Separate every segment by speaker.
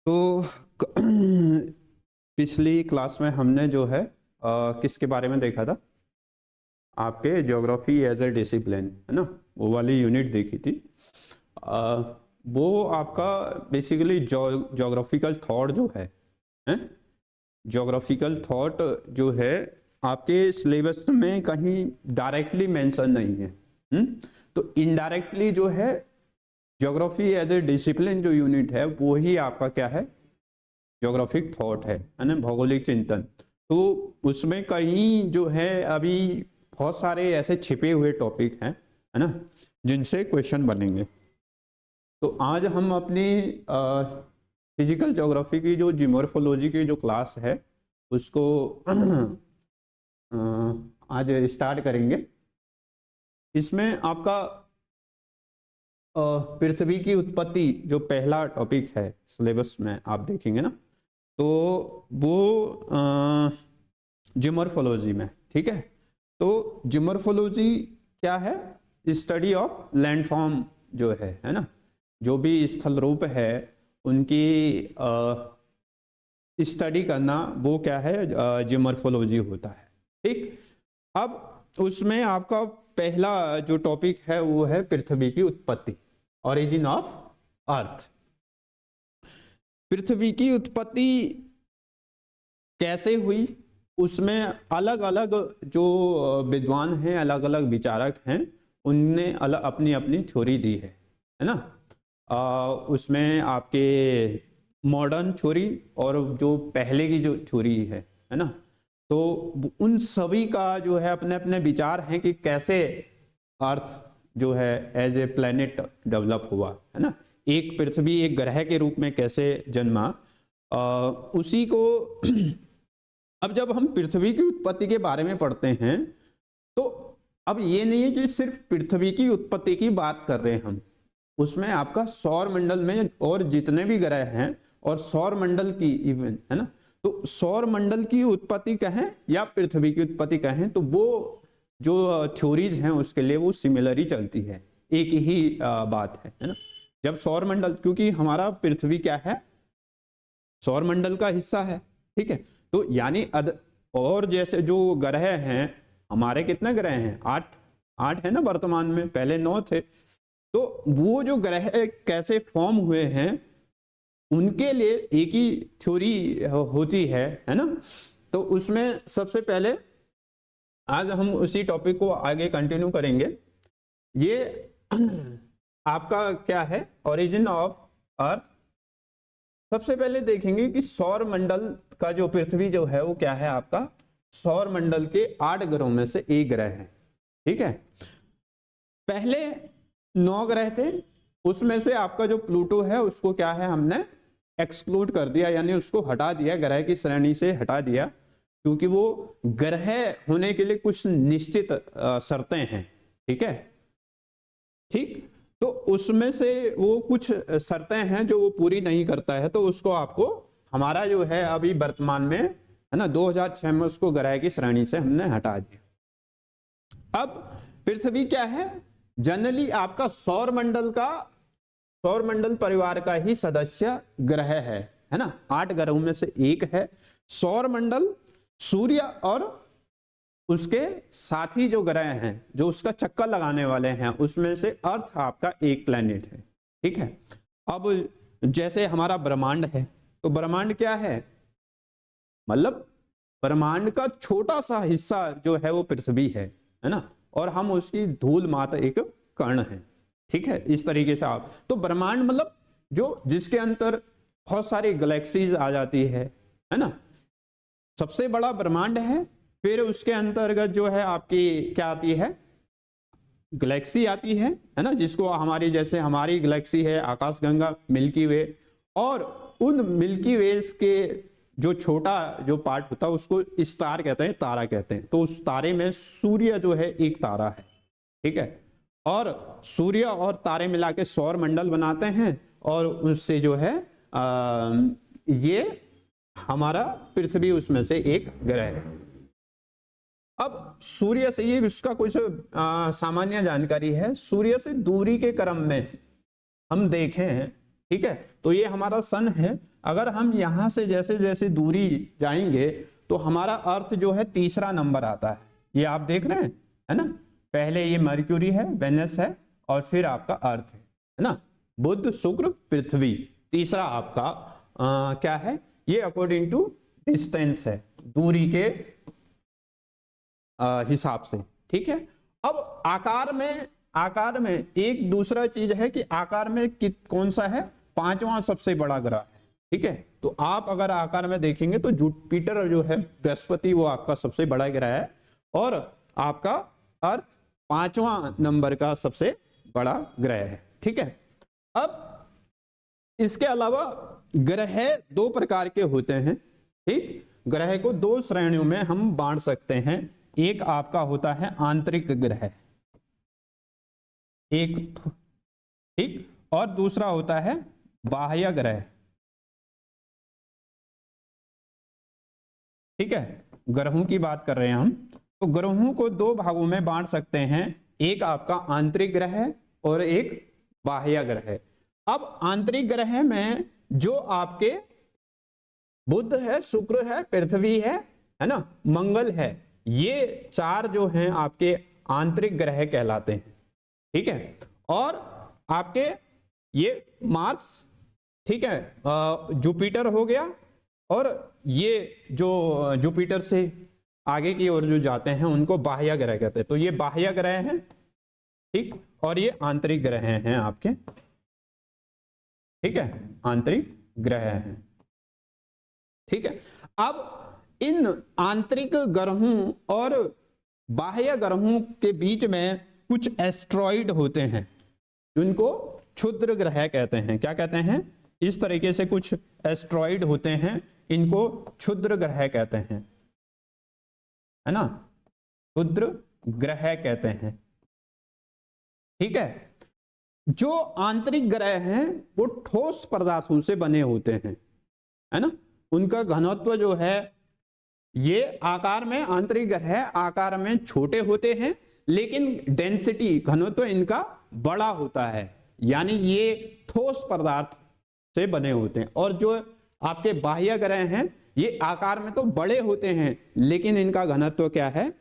Speaker 1: तो पिछली क्लास में हमने जो है किसके बारे में देखा था? आपके ज्योग्राफी एज ए डिसिप्लिन, है ना, वो वाली यूनिट देखी थी। वो आपका बेसिकली ज्योग्राफिकल थॉट जो है, ज्योग्राफिकल थॉट जो है आपके सिलेबस में कहीं डायरेक्टली मेंशन नहीं है। तो इनडायरेक्टली जो है ज्योग्राफी एज ए डिसिप्लिन जो यूनिट है वो ही आपका क्या है, ज्योग्राफिक थॉट है ना, भौगोलिक चिंतन। तो उसमें कहीं जो है अभी बहुत सारे ऐसे छिपे हुए टॉपिक हैं, है ना, जिनसे क्वेश्चन बनेंगे। तो आज हम अपनी फिजिकल ज्योग्राफी की जो जियोमॉर्फोलॉजी की जो क्लास है उसको आज स्टार्ट करेंगे। इसमें आपका पृथ्वी की उत्पत्ति जो पहला टॉपिक है सिलेबस में आप देखेंगे ना, तो वो जियोमॉर्फोलॉजी में, ठीक है। तो जियोमॉर्फोलॉजी क्या है? स्टडी ऑफ लैंडफॉर्म जो है ना, जो भी स्थल रूप है उनकी स्टडी करना, वो क्या है, जियोमॉर्फोलॉजी होता है, ठीक। अब उसमें आपका पहला जो टॉपिक है वो है पृथ्वी की उत्पत्ति, ओरिजिन ऑफ अर्थ। पृथ्वी की उत्पत्ति कैसे हुई, उसमें अलग अलग जो विद्वान हैं, अलग अलग विचारक हैं, उनने अलग अपनी अपनी थ्योरी दी है ना। उसमें आपके मॉडर्न थ्योरी और जो पहले की जो थ्योरी है ना, तो उन सभी का जो है अपने अपने विचार हैं कि कैसे अर्थ जो है एज ए प्लेनेट डेवलप हुआ, है ना, एक पृथ्वी एक ग्रह के रूप में कैसे जन्मा। उसी को अब जब हम पृथ्वी की उत्पत्ति के बारे में पढ़ते हैं तो अब ये नहीं है कि सिर्फ पृथ्वी की उत्पत्ति की बात कर रहे हैं हम, उसमें आपका सौर मंडल में और जितने भी ग्रह हैं और सौर मंडल की इवन, है ना, तो सौर मंडल की उत्पत्ति कहें या पृथ्वी की उत्पत्ति कहें तो वो जो थ्योरीज हैं उसके लिए वो सिमिलर ही चलती है, एक ही बात है ना। जब सौर मंडल, क्योंकि हमारा पृथ्वी क्या है, सौर मंडल का हिस्सा है, ठीक है। तो यानी और जैसे जो ग्रह हैं, हमारे कितने ग्रह हैं? 8 है ना वर्तमान में, पहले 9 थे। तो वो जो ग्रह कैसे फॉर्म हुए हैं उनके लिए एक ही थ्योरी होती है ना। तो उसमें सबसे पहले आज हम उसी टॉपिक को आगे कंटिन्यू करेंगे। ये आपका क्या है, ओरिजिन ऑफ अर्थ। सबसे पहले देखेंगे कि सौर मंडल का जो पृथ्वी जो है वो क्या है, आपका सौर मंडल के 8 ग्रहों में से एक ग्रह है, ठीक है। पहले 9 ग्रह थे, उसमें से आपका जो प्लूटो है उसको क्या है, हमने एक्सक्लूड कर दिया, यानी उसको हटा दिया, ग्रह की श्रेणी से हटा दिया, क्योंकि वो ग्रह होने के लिए कुछ निश्चित शर्तें हैं, ठीक है, ठीक। तो उसमें से वो कुछ शर्तें हैं जो वो पूरी नहीं करता है, तो उसको आपको हमारा जो है अभी वर्तमान में, है ना, 2006 में उसको ग्रह की श्रेणी से हमने हटा दिया। अब पृथ्वी क्या है, जनरली आपका सौर मंडल परिवार का ही सदस्य ग्रह है ना, 8 ग्रहों में से एक है। सौर मंडल सूर्य और उसके साथी जो ग्रह हैं, जो उसका चक्कर लगाने वाले हैं, उसमें से अर्थ आपका एक प्लेनेट है, ठीक है। अब जैसे हमारा ब्रह्मांड है, तो ब्रह्मांड क्या है, मतलब ब्रह्मांड का छोटा सा हिस्सा जो है वो पृथ्वी है ना, और हम उसकी धूल मात्र एक कण है, ठीक है। इस तरीके से आप, तो ब्रह्मांड मतलब जो जिसके अंदर बहुत सारी गैलेक्सीज आ जाती है ना, सबसे बड़ा ब्रह्मांड है। फिर उसके अंतर्गत जो है आपकी क्या आती है, गैलेक्सी आती है ना, जिसको हमारी, जैसे हमारी गैलेक्सी है आकाशगंगा, मिल्की वे, और उन मिल्की वेज के जो छोटा जो पार्ट होता है उसको स्टार कहते हैं, तारा कहते हैं। तो उस तारे में सूर्य जो है एक तारा है, ठीक है, और सूर्य और तारे मिला के सौर मंडल बनाते हैं, और उससे जो है ये हमारा पृथ्वी उसमें से एक ग्रह है। अब सूर्य से, ये उसका कुछ सामान्य जानकारी है, सूर्य से दूरी के क्रम में हम देखें, ठीक है, तो ये हमारा सन है। अगर हम यहाँ से जैसे जैसे दूरी जाएंगे तो हमारा अर्थ जो है तीसरा नंबर आता है। ये आप देख रहे हैं, है ना। पहले ये मर्क्यूरी है, वेनस है, और फिर आपका अर्थ है ना। बुध, शुक्र, पृथ्वी, तीसरा आपका क्या है, ये अकॉर्डिंग टू डिस्टेंस है, दूरी के हिसाब से। ठीक है। अब आकार में एक दूसरा चीज है कि आकार में कौन सा है, पांचवा सबसे बड़ा ग्रह है। ठीक है। तो आप अगर आकार में देखेंगे तो जुपिटर जो है, बृहस्पति, वो आपका सबसे बड़ा ग्रह है, और आपका अर्थ पांचवा नंबर का सबसे बड़ा ग्रह है। ठीक है। अब इसके अलावा ग्रह दो प्रकार के होते हैं। ठीक, ग्रह को दो श्रेणियों में हम बांट सकते हैं। एक आपका होता है आंतरिक ग्रह, एक, ठीक, और दूसरा होता है बाह्य ग्रह। ठीक है। ग्रहों की बात कर रहे हैं हम, तो ग्रहों को दो भागों में बांट सकते हैं, एक आपका आंतरिक ग्रह है और एक बाह्य ग्रह है। अब आंतरिक ग्रह में जो आपके बुध है, शुक्र है, पृथ्वी है ना, मंगल है, ये चार जो हैं आपके आंतरिक ग्रह कहलाते हैं। ठीक है। और आपके ये मार्स, ठीक है, जुपिटर हो गया, और ये जो जुपिटर से आगे की ओर जो जाते हैं उनको बाह्य ग्रह कहते हैं। तो ये बाह्य ग्रह हैं, ठीक, और ये आंतरिक ग्रह हैं आपके। ठीक है, आंतरिक ग्रह हैं। ठीक है। अब इन आंतरिक ग्रहों और बाह्य ग्रहों के बीच में कुछ एस्ट्रॉइड होते हैं जिनको क्षुद्र ग्रह कहते हैं। क्या कहते हैं, इस तरीके से कुछ एस्ट्रॉइड होते हैं, इनको क्षुद्र ग्रह कहते हैं, है ना, क्षुद्र ग्रह कहते हैं। ठीक है। जो आंतरिक ग्रह हैं वो ठोस पदार्थों से बने होते हैं, है ना। उनका घनत्व जो है, ये आकार में, आंतरिक ग्रह आकार में छोटे होते हैं, लेकिन डेंसिटी, घनत्व इनका बड़ा होता है, यानी ये ठोस पदार्थ से बने होते हैं। और जो आपके बाह्य ग्रह हैं ये आकार में तो बड़े होते हैं, लेकिन इनका घनत्व क्या है,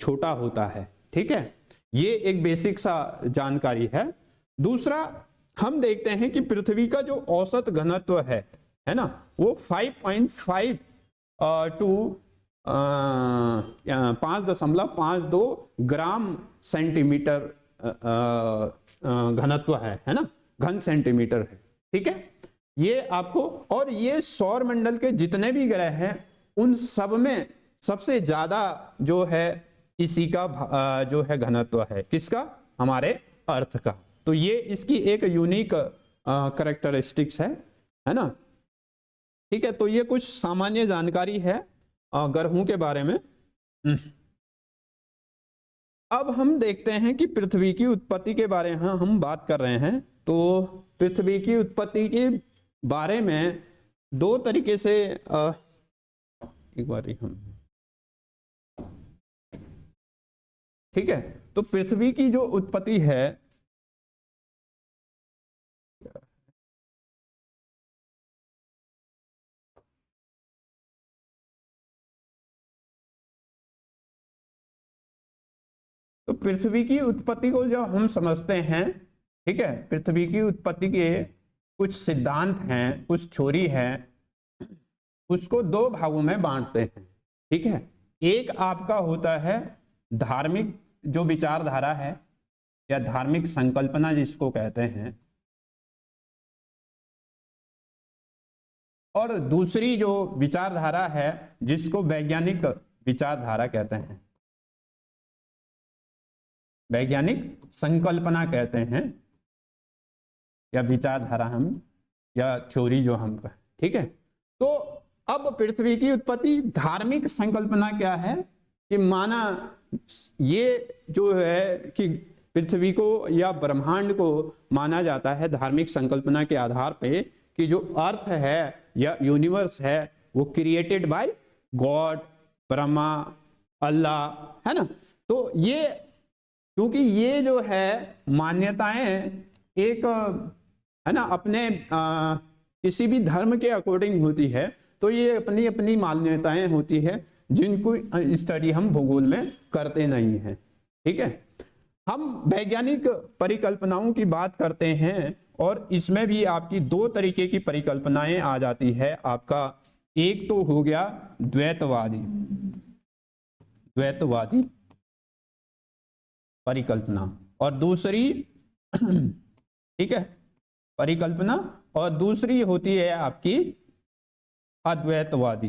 Speaker 1: छोटा होता है। ठीक है। ये एक बेसिक सा जानकारी है। दूसरा हम देखते हैं कि पृथ्वी का जो औसत घनत्व है ना, वो 5.5 टू 5.52 ग्राम सेंटीमीटर घनत्व है ना, घन सेंटीमीटर है। ठीक है। ये आपको, और ये सौर मंडल के जितने भी ग्रह हैं उन सब में सबसे ज्यादा जो है इसी का जो है घनत्व है, किसका, हमारे अर्थ का। तो ये इसकी एक यूनिक कैरेक्टरिस्टिक्स है ना। ठीक है। तो ये कुछ सामान्य जानकारी है ग्रहों के बारे में। अब हम देखते हैं कि पृथ्वी की उत्पत्ति के बारे में हम बात कर रहे हैं। तो पृथ्वी की उत्पत्ति के बारे में दो तरीके से एक बार हम, ठीक है, तो पृथ्वी की जो उत्पत्ति है, तो पृथ्वी की उत्पत्ति को जब हम समझते हैं, ठीक है, पृथ्वी की उत्पत्ति के कुछ सिद्धांत हैं, कुछ थ्योरी है, उसको दो भागों में बांटते हैं। ठीक है। एक आपका होता है धार्मिक जो विचारधारा है, या धार्मिक संकल्पना जिसको कहते हैं, और दूसरी जो विचारधारा है जिसको वैज्ञानिक विचारधारा कहते हैं, वैज्ञानिक संकल्पना कहते हैं, या विचारधारा हम, या थ्योरी जो हम कहें। ठीक है। तो अब पृथ्वी की उत्पत्ति, धार्मिक संकल्पना क्या है कि माना ये जो है कि पृथ्वी को या ब्रह्मांड को माना जाता है धार्मिक संकल्पना के आधार पे कि जो अर्थ है या यूनिवर्स है वो क्रिएटेड बाय गॉड, ब्रह्मा, अल्लाह, है ना। तो ये, क्योंकि ये जो है मान्यताएं एक, है ना, अपने किसी भी धर्म के अकॉर्डिंग होती है, तो ये अपनी अपनी मान्यताएं होती है जिनको स्टडी हम भूगोल में करते नहीं हैं। ठीक है, हम वैज्ञानिक परिकल्पनाओं की बात करते हैं और इसमें भी आपकी दो तरीके की परिकल्पनाएं आ जाती है। आपका एक तो हो गया द्वैतवादी परिकल्पना, और दूसरी ठीक है परिकल्पना, और दूसरी होती है आपकी अद्वैतवादी।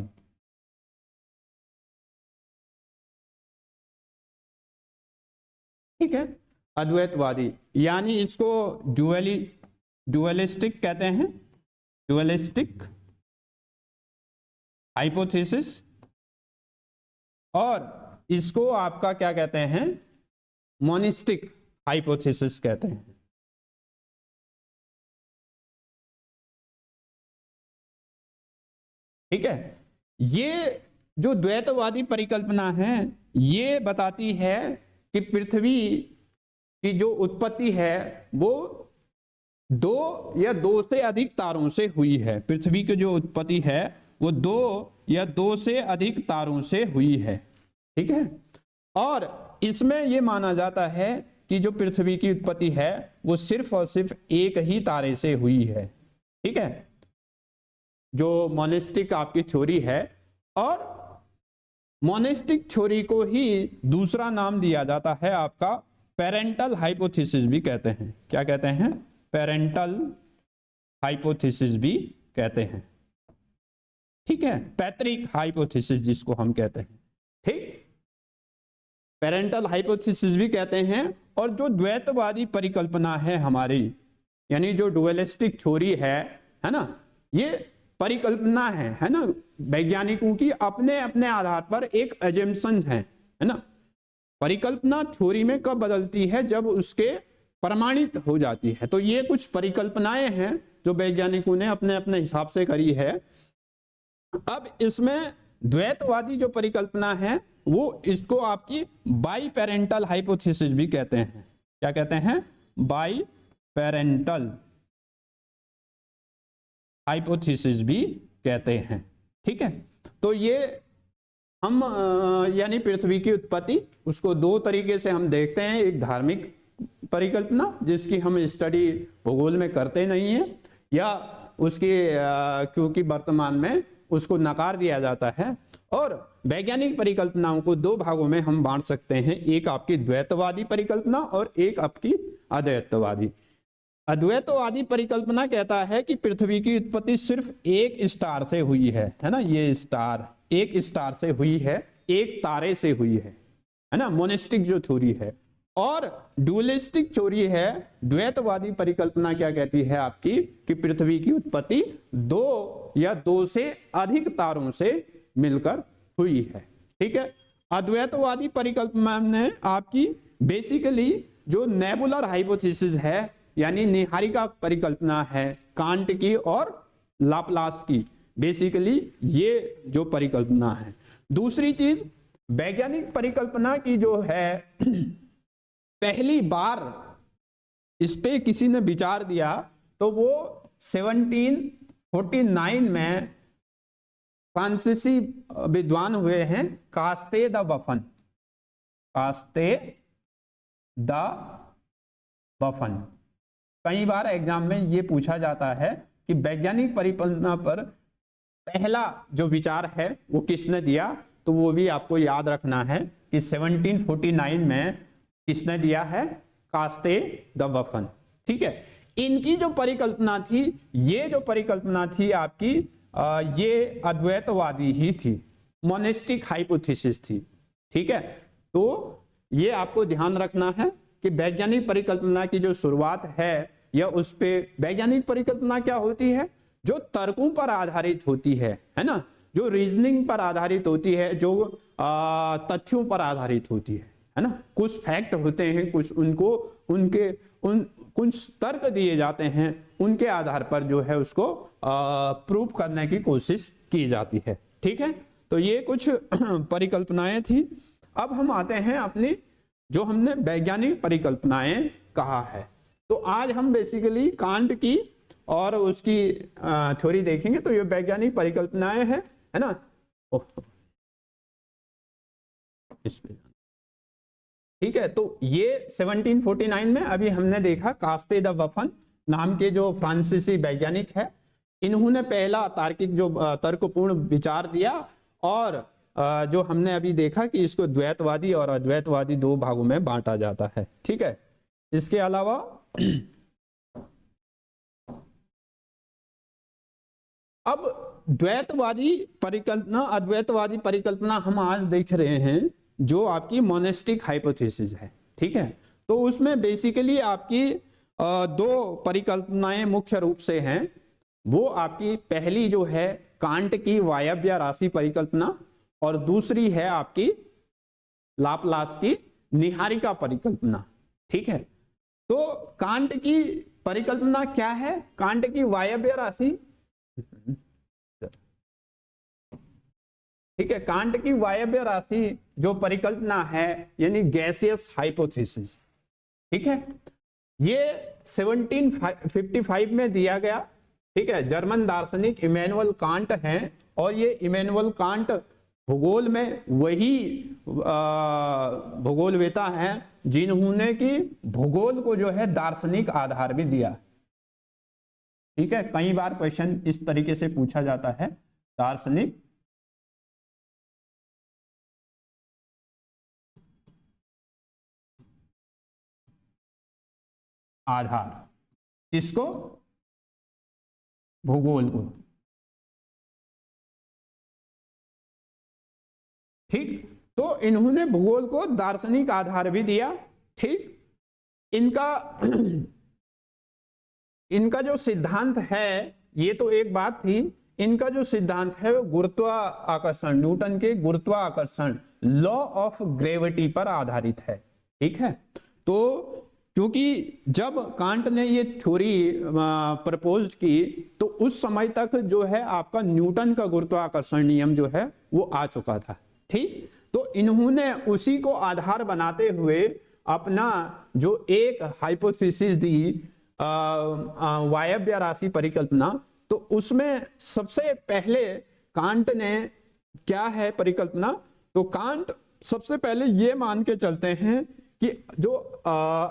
Speaker 1: ठीक है, अद्वैतवादी यानी इसको डुअलिस्टिक कहते हैं, डुअलिस्टिक हाइपोथेसिस, और इसको आपका क्या कहते हैं, मोनिस्टिक हाइपोथेसिस कहते हैं। ठीक है, ये जो द्वैतवादी परिकल्पना है ये बताती है कि पृथ्वी की जो उत्पत्ति है वो दो या दो से अधिक तारों से हुई है। पृथ्वी की जो उत्पत्ति है वो दो या दो से अधिक तारों से हुई है। ठीक है, और इसमें यह माना जाता है कि जो पृथ्वी की उत्पत्ति है वो सिर्फ और सिर्फ एक ही तारे से हुई है। ठीक है, जो मोनिस्टिक आपकी थ्योरी है, और मोनिस्टिक थ्योरी को ही दूसरा नाम दिया जाता है आपका पेरेंटल हाइपोथेसिस भी कहते हैं। क्या कहते हैं, पेरेंटल हाइपोथेसिस भी कहते हैं। ठीक है, पैतृक हाइपोथेसिस जिसको हम कहते हैं। ठीक, पेरेंटल हाइपोथेसिस भी कहते हैं। और जो द्वैतवादी परिकल्पना है हमारी, यानी जो डुअलिस्टिक थ्योरी है ना, ये परिकल्पना है ना, वैज्ञानिकों की अपने अपने आधार पर एक एजम्पशन है ना। परिकल्पना थ्योरी में कब बदलती है, जब उसके प्रमाणित हो जाती है। तो ये कुछ परिकल्पनाएं हैं जो वैज्ञानिकों ने अपने अपने हिसाब से करी है। अब इसमें द्वैतवादी जो परिकल्पना है वो इसको आपकी बाई पेरेंटल हाइपोथेसिस भी कहते हैं। क्या कहते हैं, बाई पेरेंटल हाइपोथेसिस भी कहते हैं। ठीक है, तो ये हम यानी पृथ्वी की उत्पत्ति उसको दो तरीके से हम देखते हैं। एक धार्मिक परिकल्पना जिसकी हम स्टडी भूगोल में करते नहीं है, या उसकी क्योंकि वर्तमान में उसको नकार दिया जाता है। और वैज्ञानिक परिकल्पनाओं को दो भागों में हम बांट सकते हैं, एक आपकी द्वैतवादी परिकल्पना और एक आपकी अद्वैतवादी। अद्वैतवादी परिकल्पना कहता है कि पृथ्वी की उत्पत्ति सिर्फ एक स्टार से हुई है ना, ये स्टार एक स्टार से हुई है, एक तारे से हुई है ना, मोनिस्टिक जो थ्योरी है। और डुअलिस्टिक थ्योरी है, द्वैतवादी परिकल्पना क्या कहती है आपकी, कि पृथ्वी की उत्पत्ति दो या दो से अधिक तारों से मिलकर हुई है। ठीक है, अद्वैतवादी परिकल्पना ने आपकी बेसिकली जो नेबुलर हाइपोथेसिस है, यानी निहारिका परिकल्पना है कांट की और लाप्लास की, बेसिकली ये जो परिकल्पना है। दूसरी चीज, वैज्ञानिक परिकल्पना की जो है पहली बार इस पे किसी ने विचार दिया तो वो 1749 में फ्रांसीसी विद्वान हुए हैं कास्ते द बफन। कास्ते द बफन। कई बार एग्जाम में ये पूछा जाता है कि वैज्ञानिक परिकल्पना पर पहला जो विचार है वो किसने दिया, तो वो भी आपको याद रखना है कि 1749 में किसने दिया है, कास्ते द बफन। ठीक है, इनकी जो परिकल्पना थी, ये जो परिकल्पना थी आपकी ये अद्वैतवादी ही थी, मोनिस्टिक हाइपोथेसिस थी। ठीक है, तो ये आपको ध्यान रखना है कि वैज्ञानिक परिकल्पना की जो शुरुआत है या उस पे वैज्ञानिक परिकल्पना क्या होती है, जो तर्कों पर आधारित होती है ना, जो रीजनिंग पर आधारित होती है, जो तथ्यों पर आधारित होती है ना। कुछ फैक्ट होते हैं, कुछ उनको कुछ तर्क दिए जाते हैं, उनके आधार पर जो है उसको प्रूव करने की कोशिश की जाती है। ठीक है, तो ये कुछ परिकल्पनाएं थी। अब हम आते हैं अपनी जो हमने वैज्ञानिक परिकल्पनाएं कहा है, तो आज हम बेसिकली कांट की और उसकी थ्योरी देखेंगे तो ये वैज्ञानिक परिकल्पनाएं हैं, है ना। ठीक है, तो ये 1749 में अभी हमने देखा कास्ते द वफन नाम के जो फ्रांसीसी वैज्ञानिक है, इन्होंने पहला तार्किक जो तर्कपूर्ण विचार दिया, और जो हमने अभी देखा कि इसको द्वैतवादी और अद्वैतवादी दो भागों में बांटा जाता है। ठीक है, इसके अलावा अब द्वैतवादी परिकल्पना अद्वैतवादी परिकल्पना हम आज देख रहे हैं जो आपकी मोनेस्टिक हाइपोथेसिस है। ठीक है, तो उसमें बेसिकली आपकी दो परिकल्पनाएं मुख्य रूप से हैं। वो आपकी पहली जो है कांट की वायव्य राशि परिकल्पना, और दूसरी है आपकी लाप्लास की निहारिका परिकल्पना। ठीक है, तो कांट की परिकल्पना क्या है? कांट की वायव्य राशि, ठीक है, कांट की वायव्य राशि जो परिकल्पना है यानी गैसियस हाइपोथेसिस, ठीक है, ये 1755 में दिया गया। ठीक है, जर्मन दार्शनिक इमैनुअल कांट हैं, और ये इमैनुअल कांट भूगोल में वही भूगोलवेता हैं जिन्होंने कि भूगोल को जो है दार्शनिक आधार भी दिया। ठीक है, कई बार क्वेश्चन इस तरीके से पूछा जाता है, दार्शनिक आधार, इसको भूगोल को। ठीक, तो इन्होंने भूगोल को दार्शनिक आधार भी दिया। ठीक, इनका इनका जो सिद्धांत है, ये तो एक बात थी, इनका जो सिद्धांत है वो गुरुत्वाकर्षण, न्यूटन के गुरुत्वाकर्षण लॉ ऑफ ग्रेविटी पर आधारित है। ठीक है, तो क्योंकि जब कांट ने ये थ्योरी प्रपोज की तो उस समय तक जो है आपका न्यूटन का गुरुत्वाकर्षण नियम जो है वो आ चुका था। ठीक, तो इन्होंने उसी को आधार बनाते हुए अपना जो एक हाइपोथेसिस दी वायव्य राशि परिकल्पना, तो उसमें सबसे पहले कांट ने क्या है परिकल्पना, तो कांट सबसे पहले ये मान के चलते हैं कि जो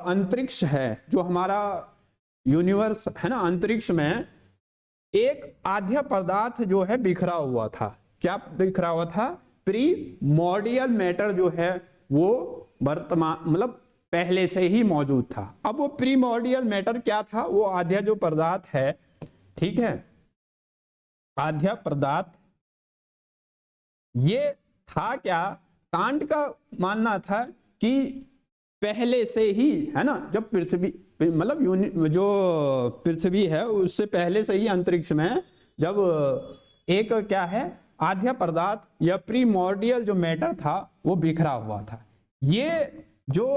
Speaker 1: अंतरिक्ष है, जो हमारा यूनिवर्स है ना, अंतरिक्ष में एक आध्य पदार्थ जो है बिखरा हुआ था। क्या बिखरा हुआ था? प्रीमोर्डियल मैटर जो है वो वर्तमान मतलब पहले से ही मौजूद था। अब वो प्रीमोर्डियल मैटर क्या था? वो आध्य जो पदार्थ है, ठीक है, आध्य पदार्थ ये था क्या? कांट का मानना था कि पहले से ही, है ना, जब पृथ्वी मतलब जो पृथ्वी है उससे पहले से ही अंतरिक्ष में जब एक क्या है आध्य पदार्थ या प्रीमोर्डियल जो मैटर था वो बिखरा हुआ था। ये जो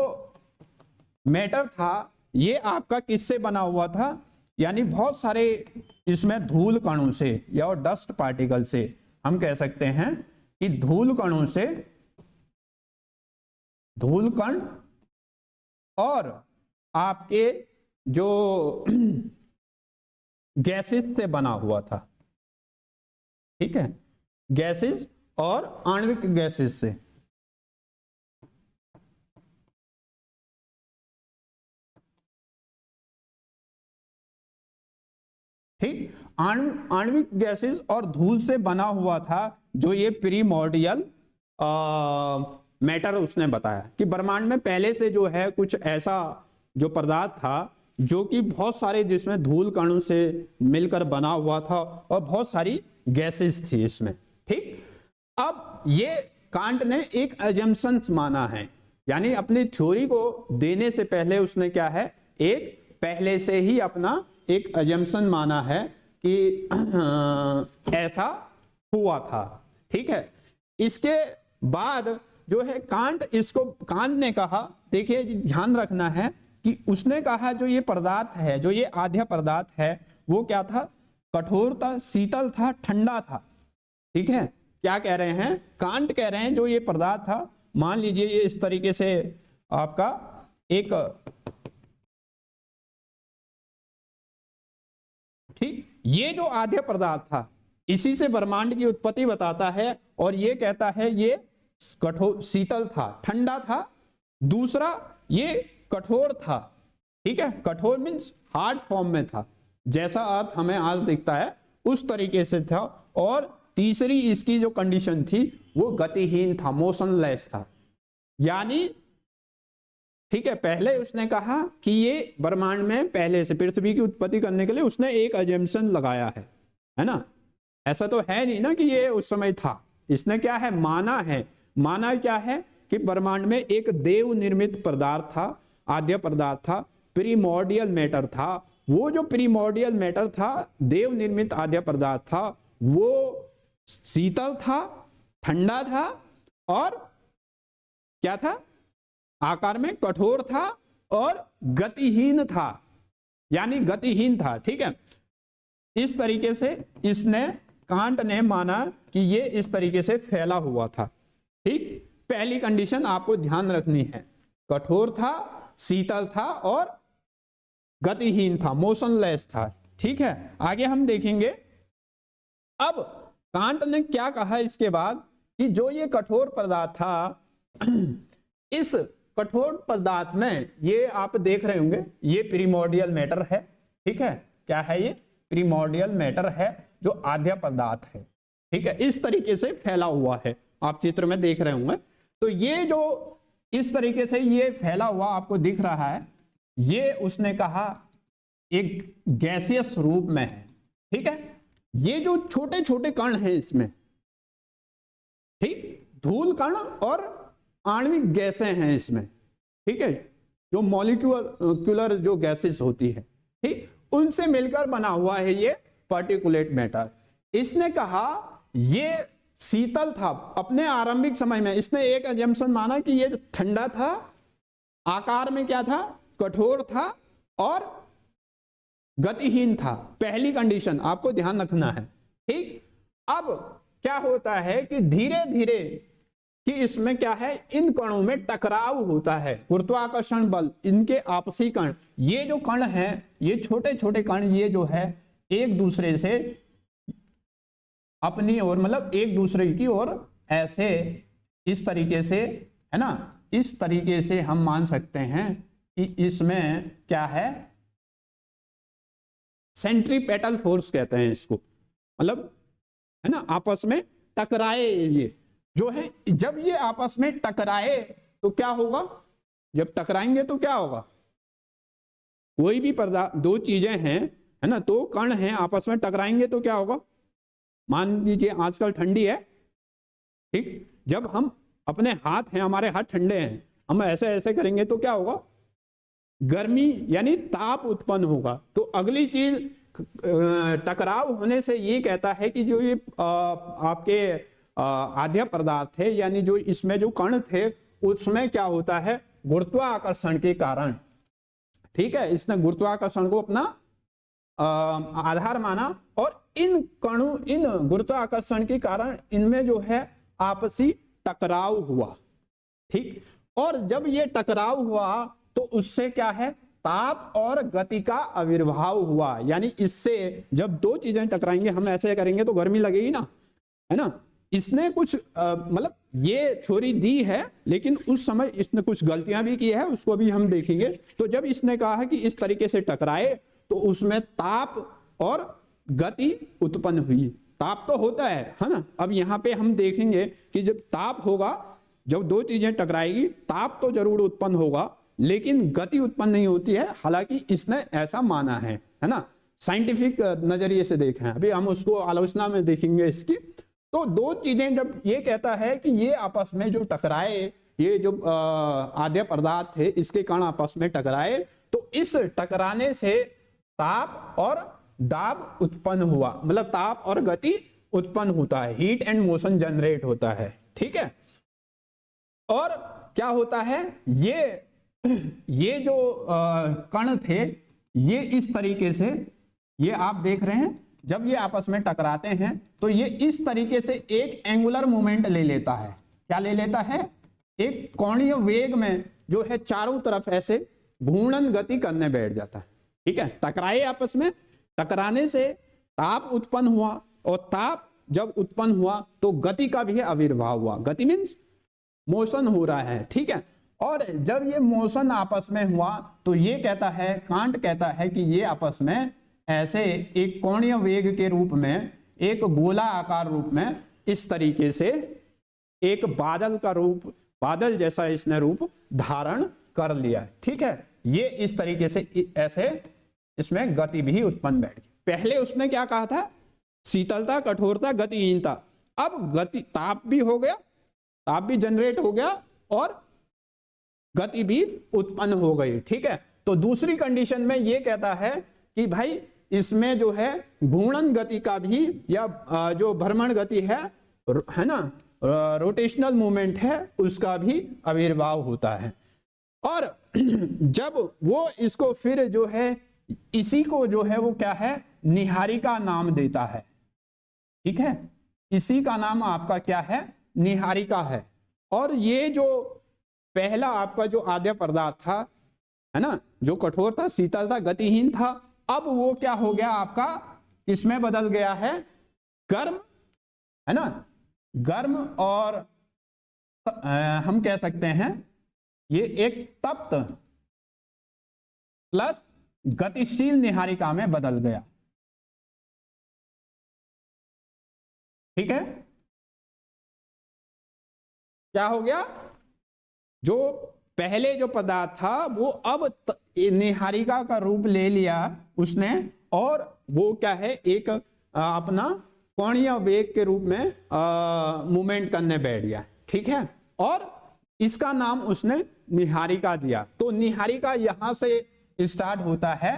Speaker 1: मैटर था ये आपका किससे बना हुआ था? यानी बहुत सारे इसमें धूल कणों से या डस्ट पार्टिकल से, हम कह सकते हैं कि धूल कणों से, धूल कण और आपके जो गैसेस से बना हुआ था। ठीक है, गैसेस और आणविक गैसेस से। ठीक, आणविक गैसेस और धूल से बना हुआ था जो ये प्रीमोर्डियल मैटर उसने बताया कि ब्रह्मांड में पहले से जो है कुछ ऐसा जो पदार्थ था जो कि बहुत सारे जिसमें धूल कणों से मिलकर बना हुआ था और बहुत सारी गैसेस थी इसमें। ठीक, अब ये कांट ने एक अजम्पशन माना है, यानी अपनी थ्योरी को देने से पहले उसने क्या है एक पहले से ही अपना एक अजम्पशन माना है कि ऐसा हुआ था। ठीक है, इसके बाद जो है कांट ने कहा, देखिए ध्यान रखना है कि उसने कहा जो ये पदार्थ है, जो ये आध्य पदार्थ है वो क्या था? कठोर था, शीतल था, ठंडा था। ठीक है, क्या कह रहे हैं? कांट कह रहे हैं जो ये पदार्थ था, मान लीजिए ये इस तरीके से आपका एक ठीक, ये जो आद्य पदार्थ था इसी से ब्रह्मांड की उत्पत्ति बताता है, और ये कहता है ये कठोर शीतल था, ठंडा था। दूसरा ये कठोर था, ठीक है, कठोर मीन्स हार्ड फॉर्म में था, जैसा अर्थ हमें आज दिखता है उस तरीके से था। और तीसरी इसकी जो कंडीशन थी वो गतिहीन था, मोशनलेस था। यानी ठीक है, पहले उसने कहा कि ये ब्रह्मांड में पहले से पृथ्वी की उत्पत्ति करने के लिए उसने एक अजम्पशन लगाया है ना, ऐसा तो है नहीं ना कि ये उस समय था। इसने क्या है, माना है। माना क्या है कि ब्रह्मांड में एक देव निर्मित पदार्थ था, आद्य पदार्थ था, प्रीमोर्डियल मैटर था। वो जो प्रीमोर्डियल मैटर था, देव निर्मित आद्य पदार्थ था, वो शीतल था, ठंडा था, और क्या था, आकार में कठोर था और गतिहीन था, यानी गतिहीन था। ठीक है, इस तरीके से इसने, कांट ने माना कि ये इस तरीके से फैला हुआ था। ठीक, पहली कंडीशन आपको ध्यान रखनी है, कठोर था, शीतल था और गतिहीन था, मोशनलेस था। ठीक है, आगे हम देखेंगे। अब कांट ने क्या कहा इसके बाद कि जो ये कठोर पदार्थ था, इस कठोर पदार्थ में ये आप देख रहे होंगे ये प्रीमोर्डियल मैटर है। ठीक है, क्या है ये, प्रीमोर्डियल मैटर है जो आद्य पदार्थ है। ठीक है, इस तरीके से फैला हुआ है, आप चित्र में देख रहे होंगे। तो ये जो इस तरीके से ये फैला हुआ आपको दिख रहा है, ये उसने कहा एक गैसियस रूप में है। ठीक है, ये जो छोटे छोटे कण हैं इसमें, ठीक, धूल कण और आणविक गैसें हैं इसमें। ठीक है, जो मॉलिक्यूलर जो गैसेस होती है, ठीक, उनसे मिलकर बना हुआ है ये पार्टिकुलेट मैटर। इसने कहा ये शीतल था अपने आरंभिक समय में। इसने एक अजम्पशन माना कि ये ठंडा था, आकार में क्या था, कठोर था और गतिहीन था। पहली कंडीशन आपको ध्यान रखना है। ठीक, अब क्या होता है कि धीरे धीरे कि इसमें क्या है, इन कणों में टकराव होता है, गुरुत्वाकर्षण बल, इनके आपसी कण, ये जो कण हैं, ये छोटे छोटे कण, ये जो है एक दूसरे से अपनी ओर, मतलब एक दूसरे की ओर ऐसे इस तरीके से, है ना, इस तरीके से हम मान सकते हैं कि इसमें क्या है, सेंट्रीपेटल फोर्स कहते हैं इसको, मतलब है ना, आपस में टकराए। ये जो है, जब ये आपस में टकराए तो क्या होगा, जब टकराएंगे तो क्या होगा, कोई भी पदार्थ, दो चीजें हैं, है ना, दो कण हैं, आपस में टकराएंगे तो क्या होगा। मान लीजिए आजकल ठंडी है, ठीक, जब हम अपने हाथ हैं, हमारे हाथ ठंडे हैं, हम ऐसे ऐसे करेंगे तो क्या होगा, गर्मी यानी ताप उत्पन्न होगा। तो अगली चीज टकराव होने से ये कहता है कि जो ये आपके आद्य पदार्थ है, यानी जो इसमें जो कण थे, उसमें क्या होता है, गुरुत्वाकर्षण के कारण, ठीक है, इसने गुरुत्वाकर्षण को अपना आधार माना, और इन कणों, इन गुरुत्वाकर्षण के कारण इनमें जो है आपसी टकराव हुआ। ठीक, और जब ये टकराव हुआ तो उससे क्या है, ताप और गति का आविर्भाव हुआ। यानी इससे जब दो चीजें टकराएंगे, हम ऐसे करेंगे तो गर्मी लगेगी ना, है ना। इसने कुछ मतलब ये थ्योरी दी है, लेकिन उस समय इसने कुछ गलतियां भी की है, उसको भी हम देखेंगे। तो जब इसने कहा कि इस तरीके से टकराए तो उसमें ताप और गति उत्पन्न हुई। ताप तो होता है ना। अब यहाँ पे हम देखेंगे कि जब ताप होगा, जब दो चीजें टकराएगी, ताप तो जरूर उत्पन्न होगा, लेकिन गति उत्पन्न नहीं होती है। हालांकि इसने ऐसा माना है ना, साइंटिफिक नजरिए से देखा है। अभी हम उसको आलोचना में देखेंगे इसकी। तो दो चीजें, जब ये कहता है कि ये आपस में जो टकराए, ये जो आद्य पदार्थ थे, इसके कण आपस में टकराए, तो इस टकराने से ताप और दाब उत्पन्न हुआ, मतलब ताप और गति उत्पन्न होता है, हीट एंड मोशन जनरेट होता है। ठीक है, और क्या होता है, ये जो कण थे, ये इस तरीके से, ये आप देख रहे हैं, जब ये आपस में टकराते हैं तो ये इस तरीके से एक एंगुलर मूवमेंट ले लेता है। क्या ले लेता है, एक कोणीय वेग में जो है चारों तरफ ऐसे घूर्णन गति करने बैठ जाता है। ठीक है, टकराए आपस में, टकराने से ताप उत्पन्न हुआ, और ताप जब उत्पन्न हुआ तो गति का भी आविर्भाव हुआ। गति मीन्स मोशन हो रहा है, ठीक है। और जब ये मोशन आपस में हुआ तो ये कहता है, कांट कहता है कि ये आपस में ऐसे एक कोणीय वेग के रूप में, एक गोला आकार रूप में इस तरीके से एक बादल का रूप, बादल जैसा इसने रूप धारण कर लिया, ठीक है। ये इस तरीके से ऐसे इसमें गति भी उत्पन्न बैठ गई। पहले उसने क्या कहा था, शीतलता, कठोरता, गतिहीनता। अब गति, ताप भी हो गया, ताप भी जनरेट हो गया और गति भी उत्पन्न हो गई, ठीक है। तो दूसरी कंडीशन में ये कहता है कि भाई इसमें जो है घूर्णन गति का भी, या जो भ्रमण गति है ना, रोटेशनल मूवमेंट है, उसका भी आविर्भाव होता है। और जब वो इसको फिर जो है, इसी को जो है वो क्या है, निहारिका नाम देता है, ठीक है। इसी का नाम आपका क्या है, निहारिका है। और ये जो पहला आपका जो आद्य पदार्थ था, है ना, जो कठोर था, शीतल था, गतिहीन था, अब वो क्या हो गया आपका, इसमें बदल गया है गर्म, है ना, गर्म। और हम कह सकते हैं ये एक तप्त प्लस गतिशील निहारिका में बदल गया, ठीक है। क्या हो गया, जो पहले जो पदार्थ था वो अब निहारिका का रूप ले लिया उसने, और वो क्या है, एक अपना कोणीय वेग के रूप में मूवमेंट करने बैठ गया, ठीक है। और इसका नाम उसने निहारिका दिया। तो निहारिका यहां से स्टार्ट होता है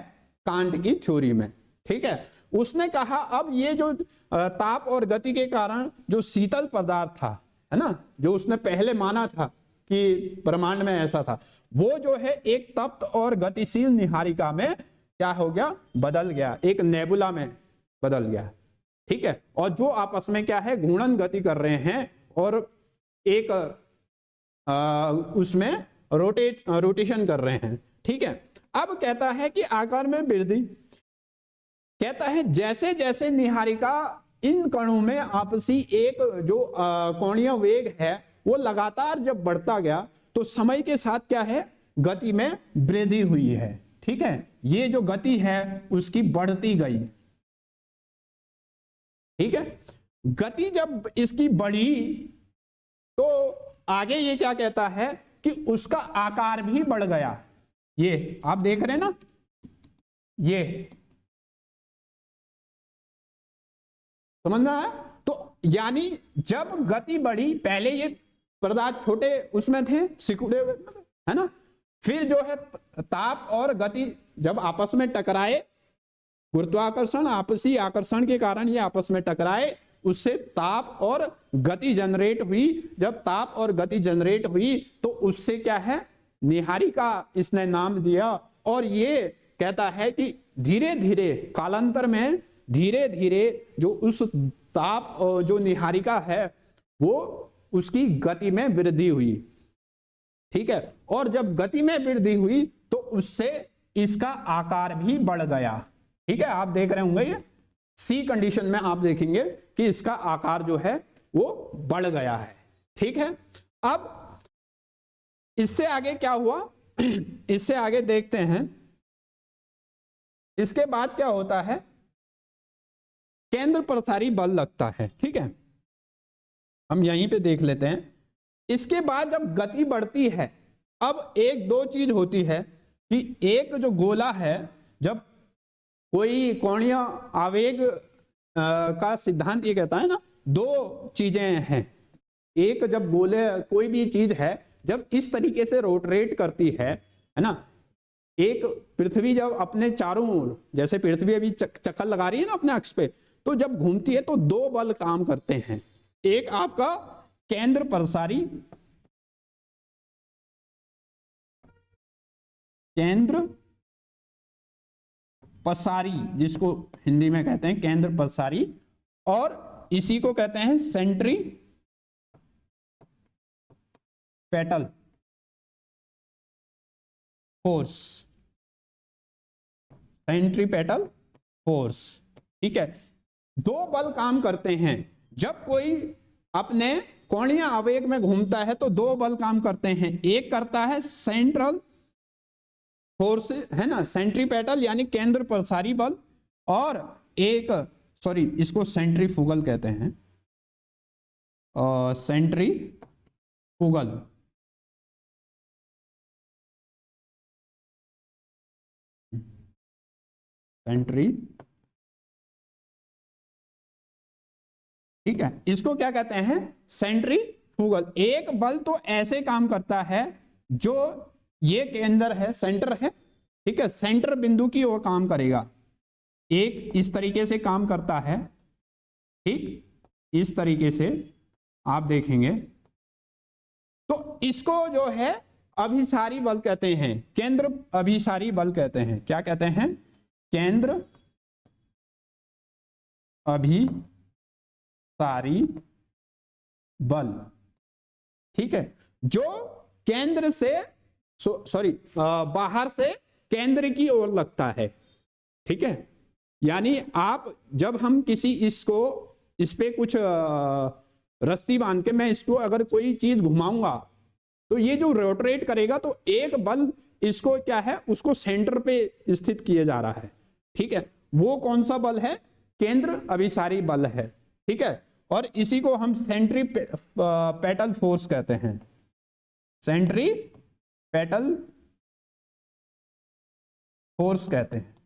Speaker 1: कांट की थ्योरी में, ठीक है। उसने कहा अब ये जो ताप और गति के कारण जो शीतल पदार्थ था, है ना, जो उसने पहले माना था कि ब्रह्मांड में ऐसा था, वो जो है एक तप्त और गतिशील निहारिका में क्या हो गया, बदल गया, एक नेबुला में बदल गया, ठीक है। और जो आपस में क्या है, घूर्णन गति कर रहे हैं और एक उसमें रोटेशन कर रहे हैं, ठीक है। अब कहता है कि आकार में वृद्धि, कहता है जैसे जैसे निहारिका इन कणों में आपसी एक जो कोणीय वेग है वो लगातार जब बढ़ता गया तो समय के साथ क्या है, गति में वृद्धि हुई है, ठीक है। ये जो गति है उसकी बढ़ती गई, ठीक है। गति जब इसकी बढ़ी तो आगे ये क्या कहता है कि उसका आकार भी बढ़ गया। ये आप देख रहे हैं ना, ये समझ में आया। तो यानी जब गति बढ़ी, पहले ये पदार्थ छोटे उसमें थे, सिकुड़े हुए, है ना, फिर जो है ताप और गति जब आपस में टकराए, गुरुत्वाकर्षण, आपसी आकर्षण के कारण ये आपस में टकराए, उससे ताप और गति जनरेट हुई। जब ताप और गति जनरेट हुई तो उससे क्या है, निहारिका इसने नाम दिया। और ये कहता है कि धीरे धीरे कालांतर में धीरे धीरे जो उस ताप और जो निहारिका है वो उसकी गति में वृद्धि हुई, ठीक है। और जब गति में वृद्धि हुई तो उससे इसका आकार भी बढ़ गया, ठीक है। आप देख रहे होंगे ये सी कंडीशन में आप देखेंगे कि इसका आकार जो है वो बढ़ गया है, ठीक है। अब इससे आगे क्या हुआ, इससे आगे देखते हैं। इसके बाद क्या होता है, केंद्र प्रसारी बल लगता है, ठीक है। हम यहीं पे देख लेते हैं। इसके बाद जब गति बढ़ती है, अब एक दो चीज होती है कि एक जो गोला है, जब कोई कोणीय आवेग का सिद्धांत ये कहता है ना, दो चीजें हैं। एक जब गोले कोई भी चीज है जब इस तरीके से रोटेट करती है ना, एक पृथ्वी जब अपने चारों ओर, जैसे पृथ्वी अभी चक्कर लगा रही है ना अपने अक्ष पे, तो जब घूमती है तो दो बल काम करते हैं। एक आपका केंद्र प्रसारी, केंद्र प्रसारी जिसको हिंदी में कहते हैं केंद्र प्रसारी, और इसी को कहते हैं centripetal force, centripetal force. ठीक है, दो बल काम करते हैं। जब कोई अपने कोणीय आवेग में घूमता है तो दो बल काम करते हैं। एक करता है सेंट्रल फोर्स, है ना, सेंट्रीपेटल यानी केंद्र प्रसारी बल, और एक, सॉरी इसको सेंट्रीफ्यूगल कहते हैं, सेंट्रीफ्यूगल। ठीक है, इसको क्या कहते हैं, सेंट्रीफ्यूगल। एक बल तो ऐसे काम करता है जो ये केंद्र है, सेंटर है, ठीक है, सेंटर बिंदु की ओर काम करेगा। एक इस तरीके से काम करता है, ठीक, इस तरीके से आप देखेंगे तो इसको जो है अभिसारी बल कहते हैं, केंद्र अभिसारी बल कहते हैं। क्या कहते हैं, केंद्र अभिसारी बल। ठीक है, जो केंद्र से बाहर से केंद्र की ओर लगता है। ठीक है, यानी आप जब हम किसी इस पे कुछ रस्सी बांध के मैं इसको अगर कोई चीज घुमाऊंगा तो ये जो रोटेट करेगा तो एक बल इसको क्या है, उसको सेंटर पे स्थित किया जा रहा है। ठीक है, वो कौन सा बल है, केंद्र अभिसारी बल है। ठीक है, और इसी को हम सेंट्रीपेटल फोर्स कहते हैं, सेंट्रीपेटल फोर्स कहते हैं।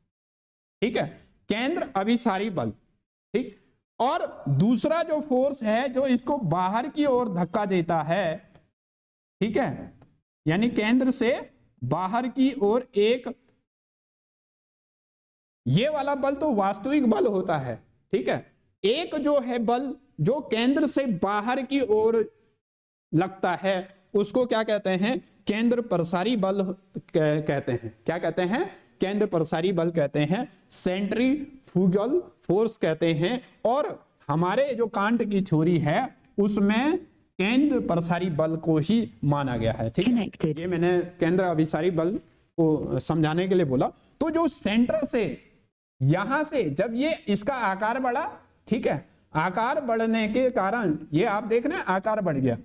Speaker 1: ठीक है, केंद्र अभिसारी बल। ठीक, और दूसरा जो फोर्स है जो इसको बाहर की ओर धक्का देता है, ठीक है, यानी केंद्र से बाहर की ओर एक, ये वाला बल तो वास्तविक बल होता है। ठीक है, एक जो है बल जो केंद्र से बाहर की ओर लगता है उसको क्या कहते हैं, केंद्र प्रसारी बल कहते हैं। क्या कहते हैं, केंद्र प्रसारी बल कहते हैं, सेंट्रीफ्यूगल फोर्स कहते हैं। और हमारे जो कांट की थ्योरी है उसमें केंद्र प्रसारी बल को ही माना गया है। ठीक है, ये मैंने केंद्र अभिसारी बल को समझाने के लिए बोला। तो जो सेंटर से यहां से जब ये इसका आकार बढ़ा, ठीक है, आकार बढ़ने के कारण ये आप देख रहे हैं आकार बढ़ गया।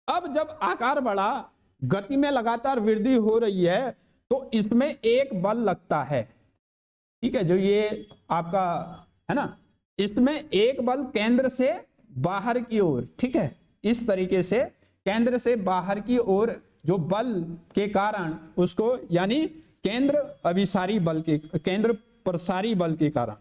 Speaker 1: अब जब आकार बढ़ा, गति में लगातार वृद्धि हो रही है तो इसमें एक बल लगता है। ठीक है, जो ये आपका है ना, इसमें एक बल केंद्र से बाहर की ओर, ठीक है, इस तरीके से केंद्र से बाहर की ओर जो बल के कारण उसको, यानी केंद्र अभिसारी बल के, केंद्र प्रसारी बल के कारण,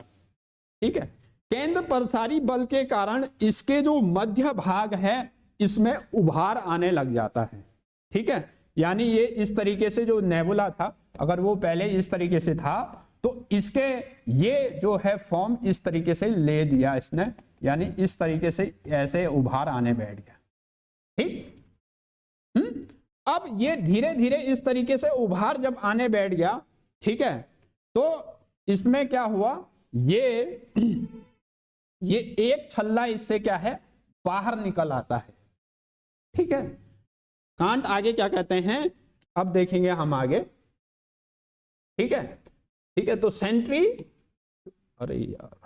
Speaker 1: ठीक है, केंद्र प्रसारी बल के कारण इसके जो मध्य भाग है इसमें उभार आने लग जाता है। ठीक है, यानी ये इस तरीके से जो नेबुला था, अगर वो पहले इस तरीके से था तो इसके ये जो है फॉर्म इस तरीके से ले दिया इसने, यानी इस तरीके से ऐसे उभार आने बैठ गया। ठीक, अब ये धीरे धीरे इस तरीके से उभार जब आने बैठ गया, ठीक है, तो इसमें क्या हुआ, ये एक छल्ला इससे क्या है, बाहर निकल आता है। ठीक है, कांट आगे क्या कहते हैं अब देखेंगे हम आगे। ठीक है, ठीक है, तो अरे यार,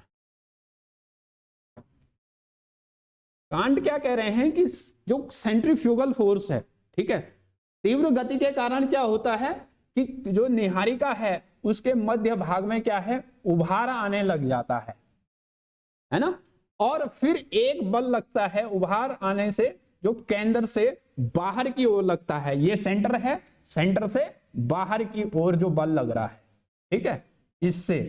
Speaker 1: कांट क्या कह रहे हैं कि जो सेंट्रीफ्यूगल फोर्स है, ठीक है, तीव्र गति के कारण क्या होता है कि जो निहारिका है उसके मध्य भाग में क्या है, उभार आने लग जाता है ना, और फिर एक बल लगता है उभार आने से जो केंद्र से बाहर की ओर लगता है। ये सेंटर है, सेंटर से बाहर की ओर जो बल लग रहा है, ठीक है, इससे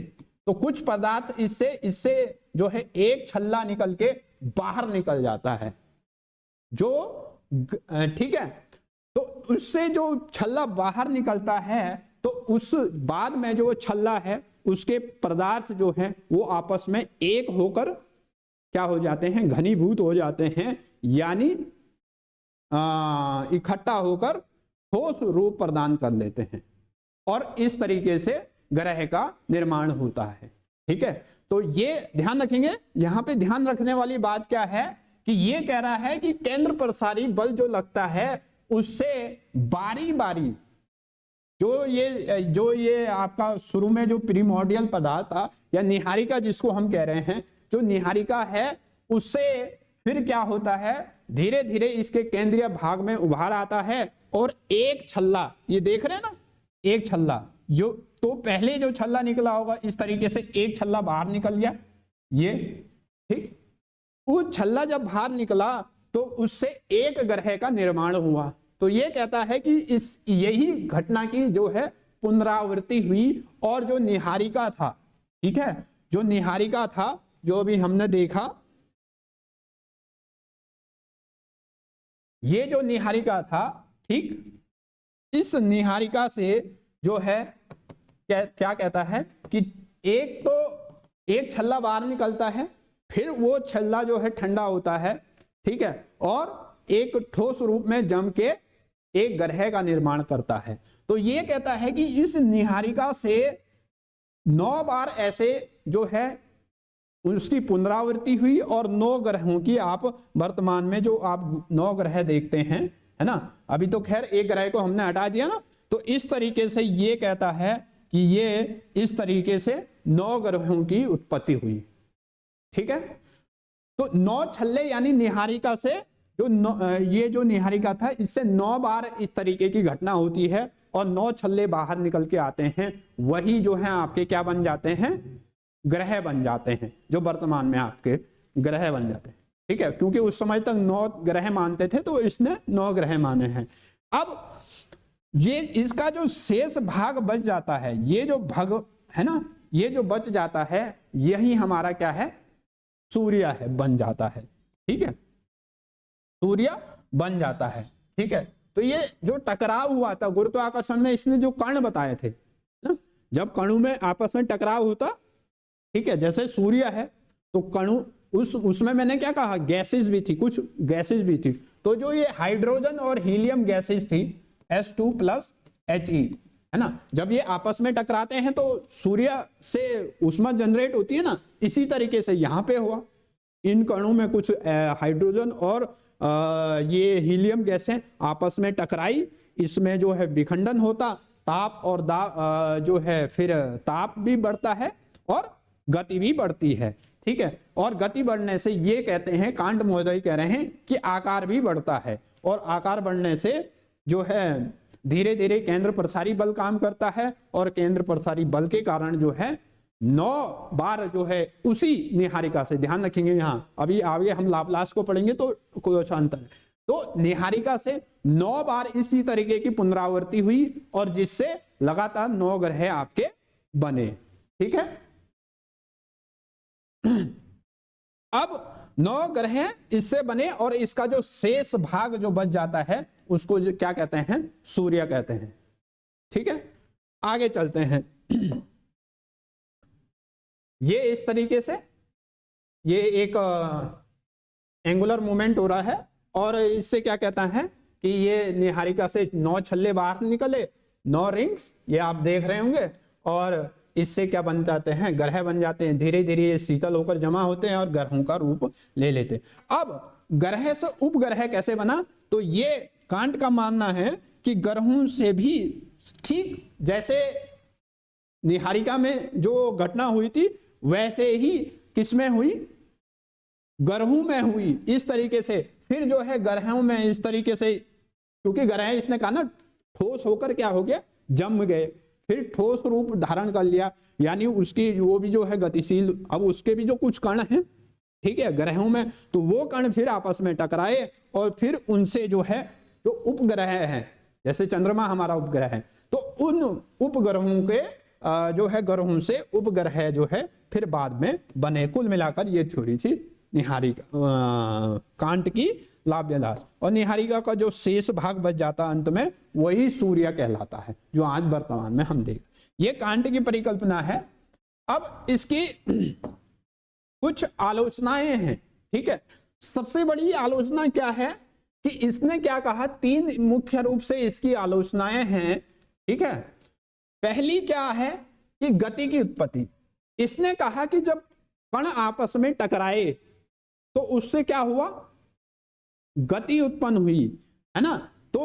Speaker 1: तो कुछ पदार्थ इससे जो है एक छल्ला निकल के बाहर निकल जाता है, जो ठीक है, तो उससे जो छल्ला बाहर निकलता है तो उस बाद में जो छल्ला है उसके पदार्थ जो हैं वो आपस में एक होकर क्या हो जाते हैं, घनीभूत हो जाते हैं, यानी इकट्ठा होकर ठोस रूप प्रदान कर लेते हैं और इस तरीके से ग्रह का निर्माण होता है। ठीक है, तो ये ध्यान रखेंगे। यहां पे ध्यान रखने वाली बात क्या है कि ये कह रहा है कि केंद्र प्रसारी बल जो लगता है उससे बारी बारी जो ये आपका शुरू में जो प्रीमोर्डियल पदार्थ था या निहारिका जिसको हम कह रहे हैं, जो निहारिका है उससे फिर क्या होता है, धीरे धीरे इसके केंद्रीय भाग में उभार आता है और एक छल्ला, ये देख रहे हैं ना, एक छल्ला, जो तो पहले जो छल्ला निकला होगा इस तरीके से एक छल्ला बाहर निकल गया, ये ठीक। वो छल्ला जब बाहर निकला तो उससे एक ग्रह का निर्माण हुआ। तो ये कहता है कि इस यही घटना की जो है पुनरावृत्ति हुई और जो निहारिका था, ठीक है, जो निहारिका था जो अभी हमने देखा, ये जो निहारिका था, ठीक, इस निहारिका से जो है क्या कहता है कि एक छल्ला बाहर निकलता है, फिर वो छल्ला जो है ठंडा होता है, ठीक है, और एक ठोस रूप में जम के एक ग्रह का निर्माण करता है। तो ये कहता है कि इस निहारिका से 9 बार ऐसे जो है उसकी पुनरावृत्ति हुई और 9 ग्रहों की आप वर्तमान में जो आप 9 ग्रह देखते हैं, है ना, अभी तो खैर एक ग्रह को हमने हटा दिया ना, तो इस तरीके से ये कहता है कि ये इस तरीके से 9 ग्रहों की उत्पत्ति हुई, ठीक है। तो 9 छल्ले यानी निहारिका से ये जो निहारिका था इससे 9 बार इस तरीके की घटना होती है और 9 छल्ले बाहर निकल के आते हैं, वही जो है आपके क्या बन जाते हैं, ग्रह बन जाते हैं, जो वर्तमान में आपके ग्रह बन जाते हैं, ठीक है, क्योंकि उस समय तक 9 ग्रह मानते थे तो इसने 9 ग्रह माने हैं। अब ये इसका जो शेष भाग बच जाता है, ये जो भाग है ना, ये जो बच जाता है यही हमारा क्या है, सूर्य है, बन जाता है, ठीक है, सूर्य बन जाता है, ठीक है। तो ये जो टकराव हुआ था गुरुत्वाकर्षण में, इसने जो कण बताए थे ना, जब कणों में आपस में टकराव होता, ठीक है, जैसे सूर्य है तो कणु उसमें मैंने क्या कहा, गैसेस भी थी, कुछ गैसेस भी थी, तो जो ये हाइड्रोजन और हीलियम गैसेस थी H2 प्लस He, है ना, जब ये आपस में टकराते हैं तो सूर्य से ऊष्मा जनरेट होती है ना, इसी तरीके से यहां पे हुआ, इन कणों में कुछ हाइड्रोजन और ये हीलियम गैसें आपस में टकराई, इसमें जो है विखंडन होता, ताप और जो है फिर ताप भी बढ़ता है और गति भी बढ़ती है, ठीक है, और गति बढ़ने से ये कहते हैं, कांट महोदय कह रहे हैं कि आकार भी बढ़ता है, और आकार बढ़ने से जो है धीरे धीरे केंद्र प्रसारी बल काम करता है, और केंद्र प्रसारी बल के कारण जो है 9 बार जो है उसी निहारिका से, ध्यान रखेंगे यहां अभी आगे हम लाप्लास को पढ़ेंगे तो कुछ अंतर है, तो निहारिका से 9 बार इसी तरीके की पुनरावृत्ति हुई और जिससे लगातार 9 ग्रह आपके बने, ठीक है। अब 9 ग्रह इससे बने और इसका जो शेष भाग जो बच जाता है उसको क्या कहते हैं, सूर्य कहते हैं, ठीक है। आगे चलते हैं, ये इस तरीके से ये एक एंगुलर मूवमेंट हो रहा है और इससे क्या कहता है कि ये निहारिका से 9 छल्ले बाहर निकले, 9 रिंग्स ये आप देख रहे होंगे, और इससे क्या बन जाते हैं, ग्रह बन जाते हैं, धीरे धीरे ये शीतल होकर जमा होते हैं और ग्रहों का रूप ले लेते हैं। अब ग्रह से उपग्रह कैसे बना, तो ये कांट का मानना है कि ग्रहों से भी ठीक जैसे निहारिका में जो घटना हुई थी वैसे ही किसमें हुई, ग्रहों में हुई, इस तरीके से फिर जो है ग्रहों में इस तरीके से, क्योंकि ग्रह इसने कहा ना ठोस होकर क्या हो गया, जम गए, फिर ठोस रूप धारण कर लिया, यानी उसकी वो भी जो है गतिशील, अब उसके भी जो कुछ कण हैं, ठीक है, ग्रहों में, तो वो कण फिर आपस में टकराए और फिर उनसे जो है जो उपग्रह हैं, जैसे चंद्रमा हमारा उपग्रह है, तो उन उपग्रहों के जो है ग्रहों से उपग्रह जो है फिर बाद में बने। कुल मिलाकर ये थ्योरी थी निहारिका कांट की लाप्लास, और निहारिका का जो शेष भाग बच जाता अंत में वही सूर्य कहलाता है, जो आज वर्तमान में हम देख, ये कांट की परिकल्पना है। अब इसकी कुछ आलोचनाएं हैं, ठीक है। सबसे बड़ी आलोचना क्या है कि इसने क्या कहा, 3 मुख्य रूप से इसकी आलोचनाएं हैं, ठीक है। पहली क्या है कि गति की उत्पत्ति, इसने कहा कि जब कण आपस में टकराए तो उससे क्या हुआ, गति उत्पन्न हुई, है ना, तो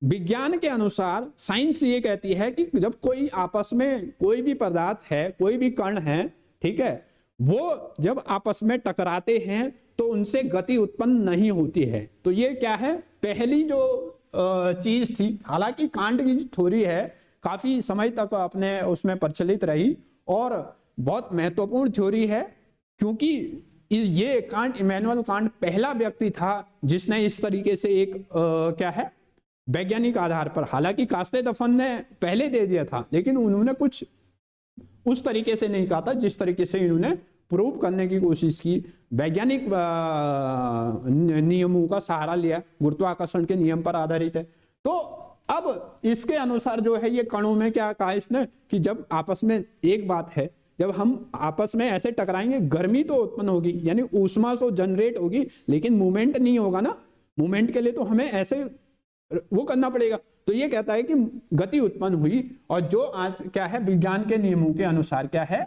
Speaker 1: विज्ञान के अनुसार साइंस ये कहती है कि जब कोई आपस में कोई भी पदार्थ है, कोई भी कण है, ठीक है, वो जब आपस में टकराते हैं तो उनसे गति उत्पन्न नहीं होती है। तो ये क्या है, पहली जो चीज थी। हालांकि कांट की जो थ्योरी है काफी समय तक अपने उसमें प्रचलित रही और बहुत महत्वपूर्ण थ्योरी है, क्योंकि ये कांट, इमैनुअल कांट पहला व्यक्ति था जिसने इस तरीके से एक क्या है, वैज्ञानिक आधार पर, हालांकि कास्ते दफन ने पहले दे दिया था लेकिन उन्होंने कुछ उस तरीके से नहीं कहा था जिस तरीके से इन्होंने प्रूव करने की कोशिश की। वैज्ञानिक नियमों का सहारा लिया, गुरुत्वाकर्षण के नियम पर आधारित है। तो अब इसके अनुसार जो है ये कणों में क्या कहा इसने कि जब आपस में, एक बात है, जब हम आपस में ऐसे टकराएंगे गर्मी तो उत्पन्न होगी, यानी ऊष्मा तो जनरेट होगी, लेकिन मूवमेंट नहीं होगा ना। मूवमेंट के लिए तो हमें ऐसे वो करना पड़ेगा। तो ये कहता है कि गति उत्पन्न हुई, और जो आज क्या है विज्ञान के नियमों के अनुसार क्या है,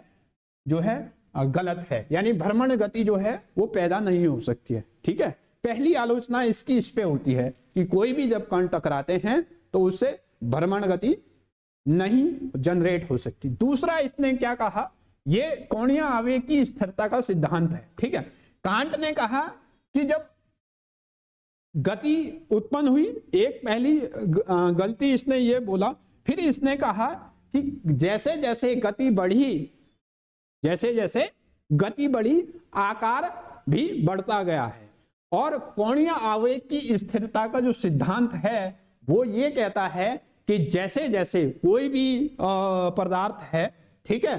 Speaker 1: जो है गलत है, यानी भ्रमण गति जो है वो पैदा नहीं हो सकती है। ठीक है, पहली आलोचना इसकी इस पे होती है कि कोई भी जब कण टकराते हैं तो उससे भ्रमण गति नहीं जनरेट हो सकती। दूसरा इसने क्या कहा, ये कोणीय आवेग की स्थिरता का सिद्धांत है। ठीक है, कांट ने कहा कि जब गति उत्पन्न हुई, एक पहली गलती इसने ये बोला, फिर इसने कहा कि जैसे जैसे गति बढ़ी, जैसे जैसे गति बढ़ी आकार भी बढ़ता गया है। और कोणीय आवेग की स्थिरता का जो सिद्धांत है वो ये कहता है कि जैसे जैसे कोई भी पदार्थ है, ठीक है,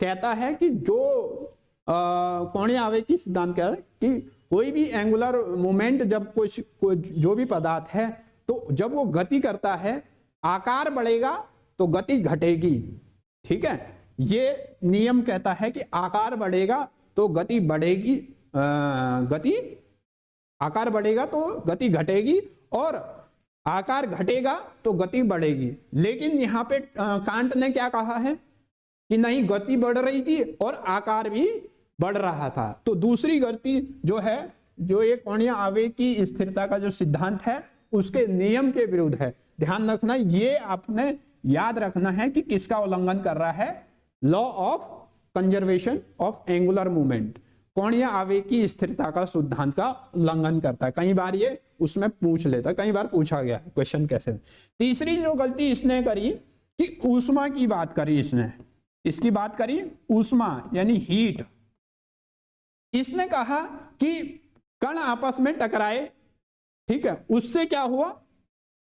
Speaker 1: कहता है कि जो कोणीय आवेग की सिद्धांत क्या है कि कोई भी एंगुलर मोमेंट जब कोई जो भी पदार्थ है, तो जब वो गति करता है आकार बढ़ेगा तो गति घटेगी। ठीक है, ये नियम कहता है कि आकार बढ़ेगा तो गति बढ़ेगी, आकार बढ़ेगा तो गति घटेगी, और आकार घटेगा तो गति बढ़ेगी। लेकिन यहाँ पे कांट ने क्या कहा है कि नहीं, गति बढ़ रही थी और आकार भी बढ़ रहा था। तो दूसरी गलती जो है, जो ये कोणीय आवेग की स्थिरता का जो सिद्धांत है उसके नियम के विरुद्ध है। ध्यान रखना, ये आपने याद रखना है कि किसका उल्लंघन कर रहा है, law of conservation of angular movement, कोणीय आवेग की स्थिरता का सिद्धांत का उल्लंघन करता है। कई बार ये उसमें पूछ लेता, कई बार पूछा गया क्वेश्चन कैसे। तीसरी जो गलती इसने करी कि ऊष्मा की बात करी, इसने इसकी बात करी ऊष्मा यानी हीट। इसने कहा कि कण आपस में टकराए, ठीक है, उससे क्या हुआ,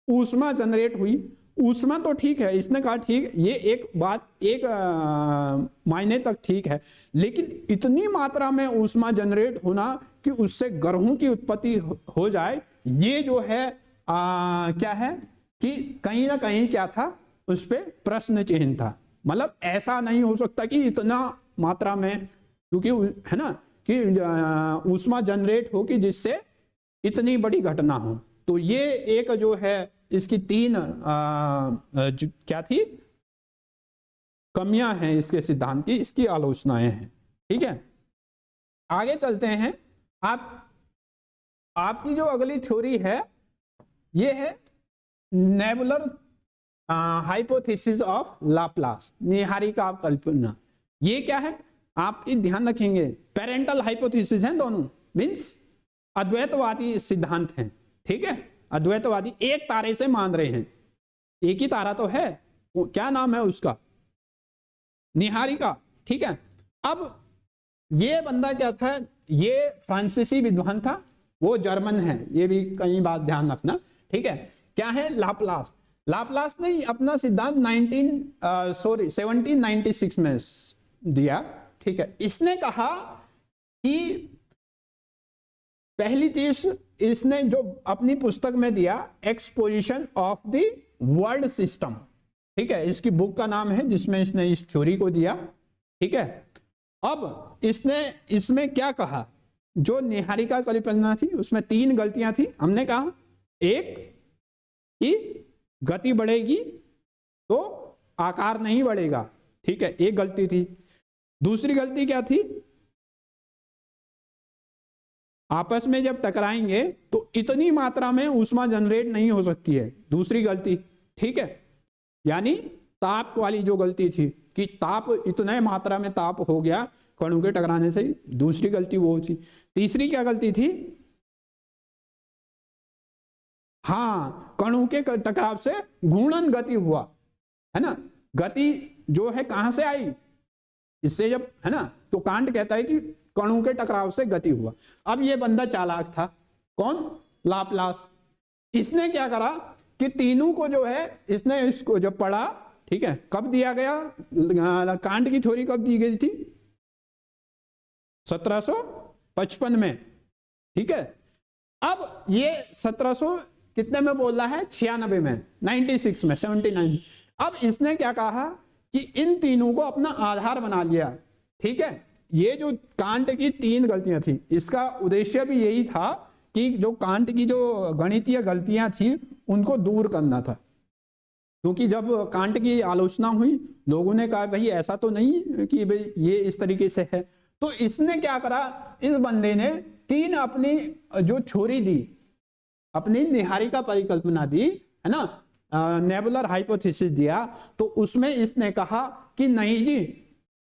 Speaker 1: ऊष्मा जनरेट हुई। ऊष्मा तो ठीक है, इसने कहा ठीक, ये एक बात एक मायने तक ठीक है, लेकिन इतनी मात्रा में ऊष्मा जनरेट होना कि उससे ग्रहों की उत्पत्ति हो जाए, ये जो है क्या है कि कहीं ना कहीं क्या था, उस पर प्रश्न चिन्ह था। मतलब ऐसा नहीं हो सकता कि इतना मात्रा में, क्योंकि है ना कि ऊष्मा जनरेट हो कि जिससे इतनी बड़ी घटना हो। तो ये एक जो है इसकी तीन क्या थी, कमियां हैं इसके सिद्धांत की, इसकी आलोचनाएं हैं। ठीक है, आगे चलते हैं। आपकी जो अगली थ्योरी है ये है नेबुलर हाइपोथेसिस ऑफ लाप्लास, निहारिका कल्पना। ये क्या है, आप ध्यान रखेंगे, पेरेंटल हाइपोथेसिस हैं दोनों, मींस अद्वैतवादी सिद्धांत हैं। ठीक है, अद्वैतवादी एक तारे से मान रहे हैं, एक ही तारा तो है, क्या नाम है उसका, निहारिका। ठीक है, अब ये बंदा क्या था, ये फ्रांसीसी विद्वान था, वो जर्मन है, ये भी कई बात ध्यान रखना। ठीक है, क्या है, लाप्लास। लाप्लास ने अपना सिद्धांत 1796 में दिया। ठीक है, इसने कहा कि पहली चीज इसने जो अपनी पुस्तक में दिया, exposition of the world system. ठीक है, इसकी बुक का नाम है जिसमें इसने इस थ्योरी को दिया। ठीक है, अब इसने इसमें क्या कहा, जो निहारिका कल्पना थी उसमें तीन गलतियां थी। हमने कहा एक कि गति बढ़ेगी तो आकार नहीं बढ़ेगा। ठीक है, एक गलती थी। दूसरी गलती क्या थी, आपस में जब टकराएंगे तो इतनी मात्रा में ऊष्मा जनरेट नहीं हो सकती है। दूसरी गलती, ठीक है, यानी ताप वाली जो गलती थी कि ताप, इतने मात्रा में ताप हो गया कणों के टकराने से, दूसरी गलती वो थी। तीसरी क्या गलती थी? हाँ, कणों के टकराव से घूर्णन गति हुआ, है ना। गति जो है कहां से आई? इससे जब, है ना, तो कांट कहता है कि कणों के टकराव से गति हुआ। अब ये बंदा चालाक था, कौन? लाप्लास। इसने क्या करा कि तीनों को जो है, इसने इसको जब पढ़ा, ठीक है, कब दिया गया? कांट की थ्योरी कब दी गई थी? 1755 में, ठीक है। अब ये 1700 कितने में बोल रहा है? 96 में, 96 में, 79। अब इसने क्या कहा कि इन तीनों को अपना आधार बना लिया, ठीक है। ये जो कांट की 3 गलतियां थी, इसका उद्देश्य भी यही था कि जो कांट की जो गणितीय गलतियां थी उनको दूर करना था। क्योंकि जब कांट की आलोचना हुई, लोगों ने कहा भाई ऐसा तो नहीं कि भाई ये इस तरीके से है। तो इसने क्या करा, इस बंदे ने 3 अपनी जो थ्योरी दी, अपनी निहारिका परिकल्पना दी, है ना, नेबुलर हाइपोथेसिस दिया। तो उसमें इसने कहा कि नहीं जी,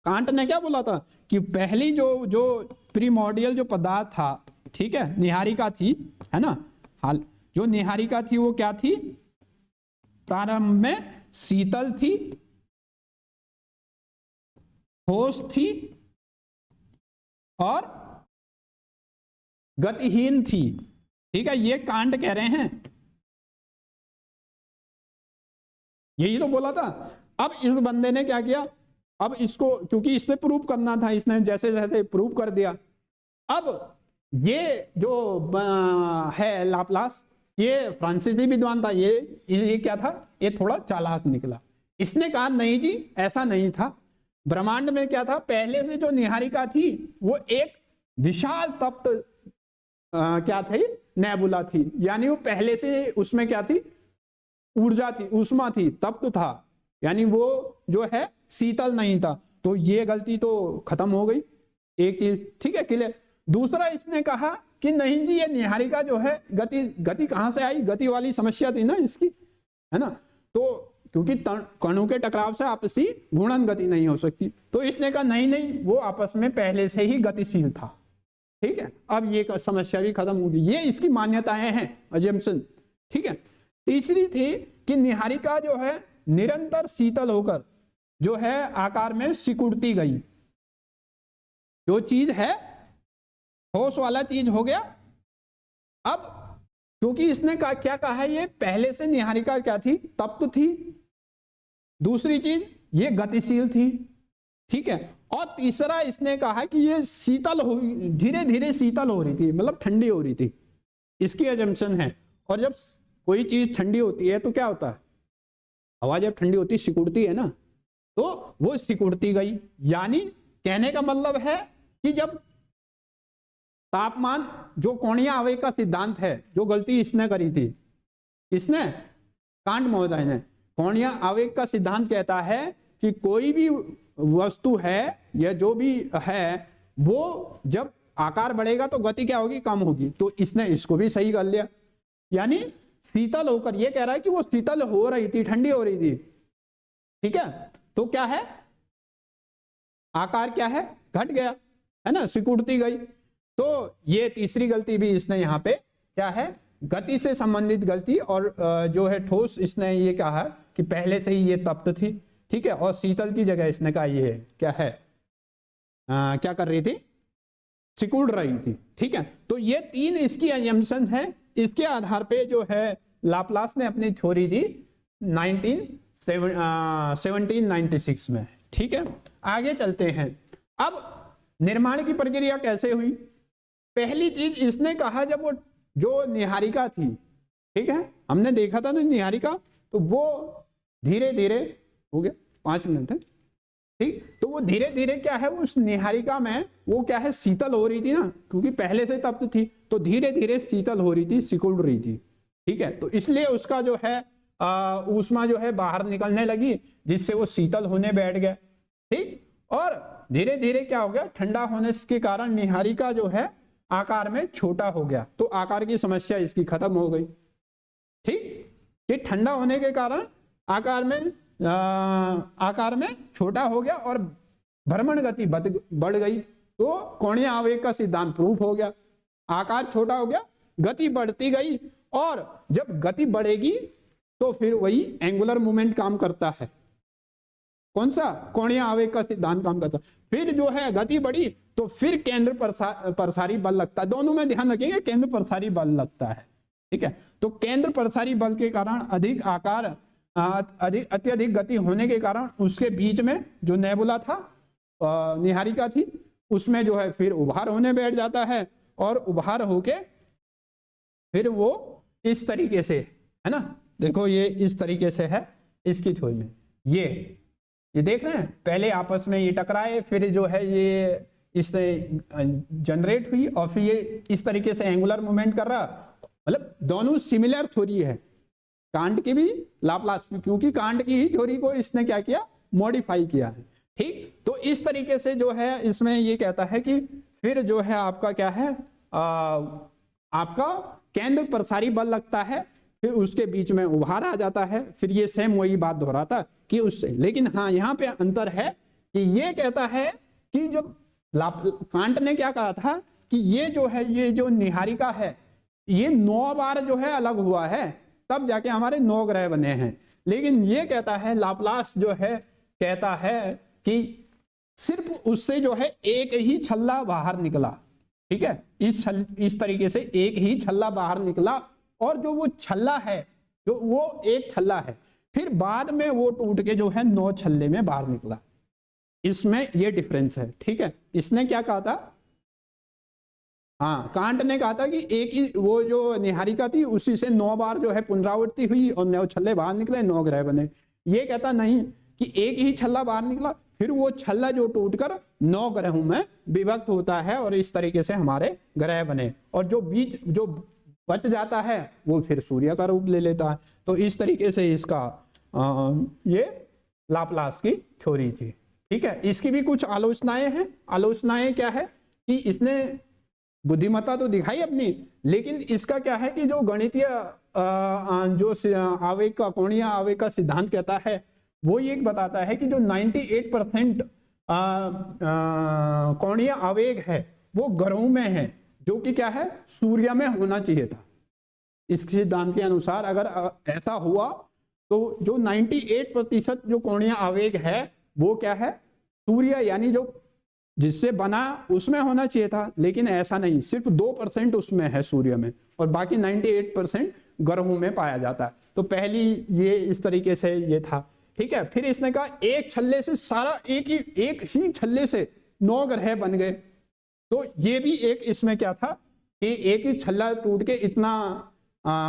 Speaker 1: कांट ने क्या बोला था कि पहली जो प्रीमोर्डियल जो पदार्थ था, ठीक है, निहारिका थी, है ना, हाल जो निहारिका थी वो क्या थी? प्रारंभ में शीतल थी, ठोस थी और गतिहीन थी, ठीक है। ये कांट कह रहे हैं, यही तो बोला था। अब इस बंदे ने क्या किया? अब इसको, क्योंकि इससे प्रूव करना था, इसने जैसे जैसे प्रूव कर दिया। अब ये जो है लाप्लास, ये फ्रांसीसी विद्वान था, ये क्या था? ये थोड़ा चालाक निकला। इसने कहा नहीं जी, ऐसा नहीं था। ब्रह्मांड में क्या था? पहले से जो निहारिका थी वो एक विशाल तप्त क्या थी? नेबुला थी। यानी वो पहले से उसमें क्या थी? ऊर्जा थी, ऊष्मा थी, तप्त था, यानी वो जो है शीतल नहीं था। तो ये गलती तो खत्म हो गई, एक चीज, ठीक है, क्लियर। दूसरा, इसने कहा कि नहीं जी, ये निहारिका जो है गति कहां से आई? गति वाली समस्या थी ना इसकी, है ना। तो क्योंकि कणों के टकराव से आपसी घूर्णन गति नहीं हो सकती, तो इसने कहा नहीं नहीं, वो आपस में पहले से ही गतिशील था, ठीक है। अब ये समस्या भी खत्म होगी। ये इसकी मान्यताएं हैं, अजम्पशन, ठीक है। तीसरी थी कि निहारिका जो है निरंतर शीतल होकर जो है आकार में सिकुड़ती गई। जो चीज है ठोस वाला चीज हो गया। अब क्योंकि इसने क्या कहा है, ये पहले से निहारिका क्या थी? तप्त थी। दूसरी चीज, ये गतिशील थी, ठीक है। और तीसरा, इसने कहा कि ये शीतल हो, धीरे धीरे शीतल हो रही थी, मतलब ठंडी हो रही थी, इसकी अजम्पशन है। और जब कोई चीज ठंडी होती है तो क्या होता है? हवा जब ठंडी होती सिकुड़ती है ना, तो वो सिकुड़ती गई। यानी कहने का मतलब है कि जब तापमान, जो कोणीय आवेग का सिद्धांत है, जो गलती इसने करी थी, इसने, कांट महोदय ने, कोणीय आवेग का सिद्धांत कहता है कि कोई भी वस्तु है या जो भी है, वो जब आकार बढ़ेगा तो गति क्या होगी? कम होगी। तो इसने इसको भी सही कर लिया। यानी शीतल होकर, ये कह रहा है कि वो शीतल हो रही थी, ठंडी हो रही थी, ठीक है। तो क्या है? आकार क्या है? घट गया, है ना, सिकुड़ती गई। तो ये तीसरी गलती भी इसने यहाँ पे क्या है? गति से संबंधित गलती। और जो है ठोस, इसने ये कहा कि पहले से ही ये तप्त थी, ठीक है। और शीतल की जगह इसने कहा ये क्या है? क्या कर रही थी? सिकुड़ रही थी, ठीक है। तो ये 3 इसकी अजम्पशन है। इसके आधार पे जो है लाप्लास ने अपनी थ्योरी दी 1796 में, ठीक है। आगे चलते हैं। अब निर्माण की प्रक्रिया कैसे हुई? पहली चीज इसने कहा, जब वो जो निहारिका थी, ठीक है, हमने देखा था ना निहारिका, तो वो धीरे धीरे हो गया, 5 मिनट है, ठीक। तो वो धीरे धीरे क्या है, उस निहारिका में वो क्या है? शीतल हो रही थी ना, क्योंकि पहले से तप्त थी, तो धीरे धीरे शीतल हो रही थी, सिकुड़ रही थी, ठीक है। तो इसलिए उसका जो है ऊष्मा जो है बाहर निकलने लगी, जिससे वो शीतल होने बैठ गया, ठीक। और धीरे धीरे क्या हो गया? ठंडा होने के कारण निहारिका जो है आकार में छोटा हो गया, तो आकार की समस्या इसकी खत्म हो गई। ठीक, ये ठंडा होने के कारण आकार में छोटा हो गया और भ्रमण गति बढ़ गई, तो कोणीय आवेग का सिद्धांत प्रूफ हो गया। आकार छोटा हो गया, गति बढ़ती गई, और जब गति बढ़ेगी तो फिर वही एंगुलर मूवमेंट काम करता है। कौन सा? कोणीय आवेग का सिद्धांत काम करता है। फिर जो है गति बढ़ी तो फिर केंद्र प्रसारी बल लगता है। दोनों में ध्यान रखेंगे, केंद्र प्रसारी बल लगता है। ठीक है, तो केंद्र प्रसारी बल के कारण अत्यधिक गति होने के कारण उसके बीच में जो नेबुला था, निहारिका थी, उसमें जो है फिर उभार होने बैठ जाता है, और उभार होके फिर वो इस तरीके से, है ना, देखो ये इस तरीके से है इसकी थ्योरी में। ये देख रहे हैं, पहले आपस में ये टकराए, फिर जो है ये इस जनरेट हुई, और फिर ये इस तरीके से एंगुलर मूवमेंट कर रहा। मतलब दोनों सिमिलर थ्योरी है, कांट की भी लाप्लास की, क्योंकि कांट की ही थ्योरी को इसने क्या किया, मॉडिफाई किया है। ठीक, तो इस तरीके से जो है इसमें ये कहता है कि फिर जो है आपका क्या है, आपका केंद्र प्रसारी बल लगता है, फिर उसके बीच में उभार आ जाता है। फिर ये सेम वही बात दोहराता कि उससे, लेकिन हाँ यहाँ पे अंतर है कि ये कहता है कि जब कांट ने क्या कहा था कि ये जो है, ये जो निहारिका है, ये 9 बार जो है अलग हुआ है, तब जाके हमारे 9 ग्रह बने हैं। लेकिन ये कहता है, लाप्लास जो है कहता है कि सिर्फ उससे जो है एक ही छल्ला बाहर निकला। ठीक है, इस तरीके से एक ही छल्ला बाहर निकला, और जो वो छल्ला है, जो वो एक छल्ला है, फिर बाद में वो टूट के जो है 9 छल्ले में बाहर निकला। इसमें ये डिफरेंस है। ठीक है, इसने क्या कहा था, हाँ, कांट ने कहा था कि एक ही वो जो निहारिका थी उसी से 9 बार जो है पुनरावृत्ति हुई और 9 छल्ले बाहर निकले, 9 ग्रह बने। ये कहता नहीं कि एक ही छल्ला बाहर निकला, फिर वो छल्ला जो टूटकर 9 ग्रहों में विभक्त होता है, और इस तरीके से हमारे ग्रह बने, और जो बीच जो बच जाता है वो फिर सूर्य का रूप ले लेता है। तो इस तरीके से इसका ये लाप्लास की थ्योरी थी। ठीक है, इसकी भी कुछ आलोचनाएं हैं। आलोचनाएं क्या है कि इसने बुद्धिमत्ता तो दिखाई अपनी, लेकिन इसका क्या है कि जो गणितीय जो आवेग का, कोणीय आवेग का सिद्धांत कहता है, वो ये बताता है कि जो 98% कोणीय आवेग है वो ग्रहों में है, जो कि क्या है, सूर्य में होना चाहिए था। इस सिद्धांत के अनुसार अगर ऐसा हुआ तो जो 98% जो कोणीय आवेग है वो क्या है, सूर्य यानी जो जिससे बना उसमें होना चाहिए था, लेकिन ऐसा नहीं, सिर्फ 2% उसमें है सूर्य में, और बाकी 98% ग्रहों में पाया जाता है। तो पहली ये इस तरीके से ये था। ठीक है, फिर इसने कहा एक छल्ले से सारा एक ही छल्ले से 9 ग्रह बन गए। तो ये भी एक इसमें क्या था कि एक ही छल्ला टूट के इतना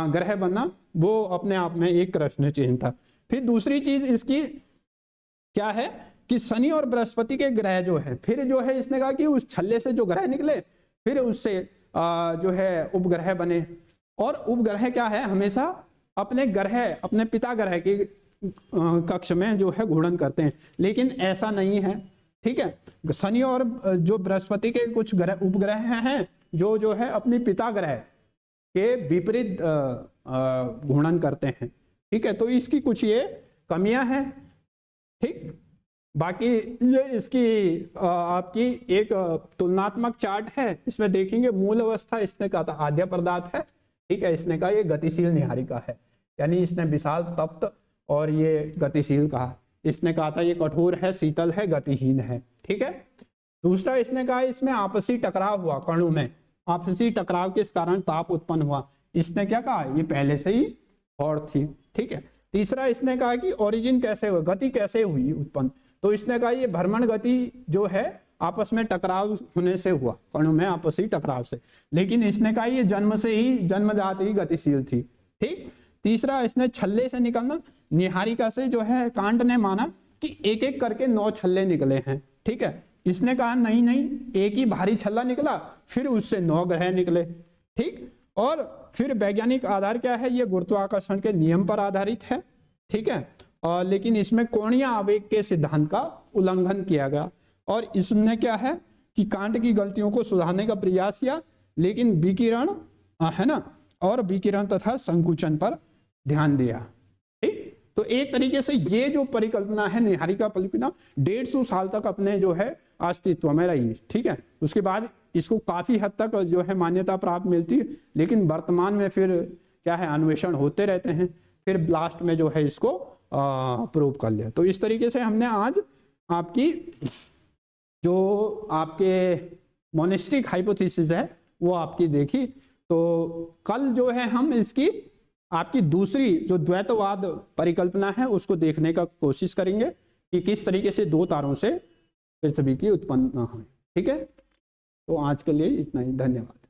Speaker 1: ग्रह बनना, वो अपने आप में एक प्रश्न चिन्ह था। फिर दूसरी चीज इसकी क्या है कि शनि और बृहस्पति के ग्रह जो है, फिर जो है इसने कहा कि उस छल्ले से जो ग्रह निकले फिर उससे जो है उपग्रह बने, और उपग्रह क्या है, हमेशा अपने ग्रह, अपने पिता ग्रह के कक्ष में जो है घूर्णन करते हैं, लेकिन ऐसा नहीं है। ठीक है, शनि और जो बृहस्पति के कुछ ग्रह उपग्रह हैं जो है अपने पिता ग्रह के विपरीत घूर्णन करते हैं। ठीक है, तो इसकी कुछ ये कमियां हैं। ठीक, बाकी ये इसकी आपकी एक तुलनात्मक चार्ट है, इसमें देखेंगे मूल अवस्था इसने कहा था आद्य पदार्थ है। ठीक है, इसने कहा ये गतिशील निहारिका है, यानी इसने विशाल तप्त और ये गतिशील कहा। इसने कहा था ये कठोर है, शीतल है, गतिहीन है। ठीक है, दूसरा इसने कहा इसमें आपसी टकराव हुआ, कणों में आपसी टकराव के कारण ताप उत्पन्न हुआ। इसने क्या कहा, ये पहले से ही और थी। ठीक है, तीसरा इसने कहा कि ओरिजिन कैसे हुआ, गति कैसे हुई उत्पन्न, तो इसने कहा ये भ्रमण गति जो है आपस में टकराव होने से हुआ, कणों में आपसी टकराव से, लेकिन इसने कहा ये जन्म से ही, जन्मजात ही गतिशील थी। ठीक, तीसरा इसने छल्ले से निकलना, निहारिका से जो है कांट ने माना कि एक एक करके 9 छल्ले निकले हैं। ठीक है, इसने कहा नहीं नहीं, एक ही भारी छल्ला निकला, फिर उससे 9 ग्रह निकले। ठीक, और फिर वैज्ञानिक आधार क्या है, ये गुरुत्वाकर्षण के नियम पर आधारित है। ठीक है, और लेकिन इसमें कोणीय आवेग के सिद्धांत का उल्लंघन किया गया, और इसमें क्या है कि कांट की गलतियों को सुधारने का प्रयास किया,
Speaker 2: लेकिन विकिरण है ना, और विकिरण तथा संकुचन पर ध्यान दिया। ठीक, तो एक तरीके से ये जो परिकल्पना है निहारिका परिकल्पना 150 साल तक अपने जो है अस्तित्व में रही। ठीक है, उसके बाद इसको काफी हद तक जो है मान्यता प्राप्त मिलती है, लेकिन वर्तमान में फिर क्या है अन्वेषण होते रहते हैं, फिर लास्ट में जो है इसको प्रूव कर लिया। तो इस तरीके से हमने आज आपकी जो आपके मोनेस्टिक हाइपोथेसिस है वो आपकी देखी। तो कल जो है हम इसकी आपकी दूसरी जो द्वैतवाद परिकल्पना है उसको देखने का कोशिश करेंगे कि किस तरीके से दो तारों से पृथ्वी की उत्पन्न हुई। ठीक है, तो आज के लिए इतना ही, धन्यवाद।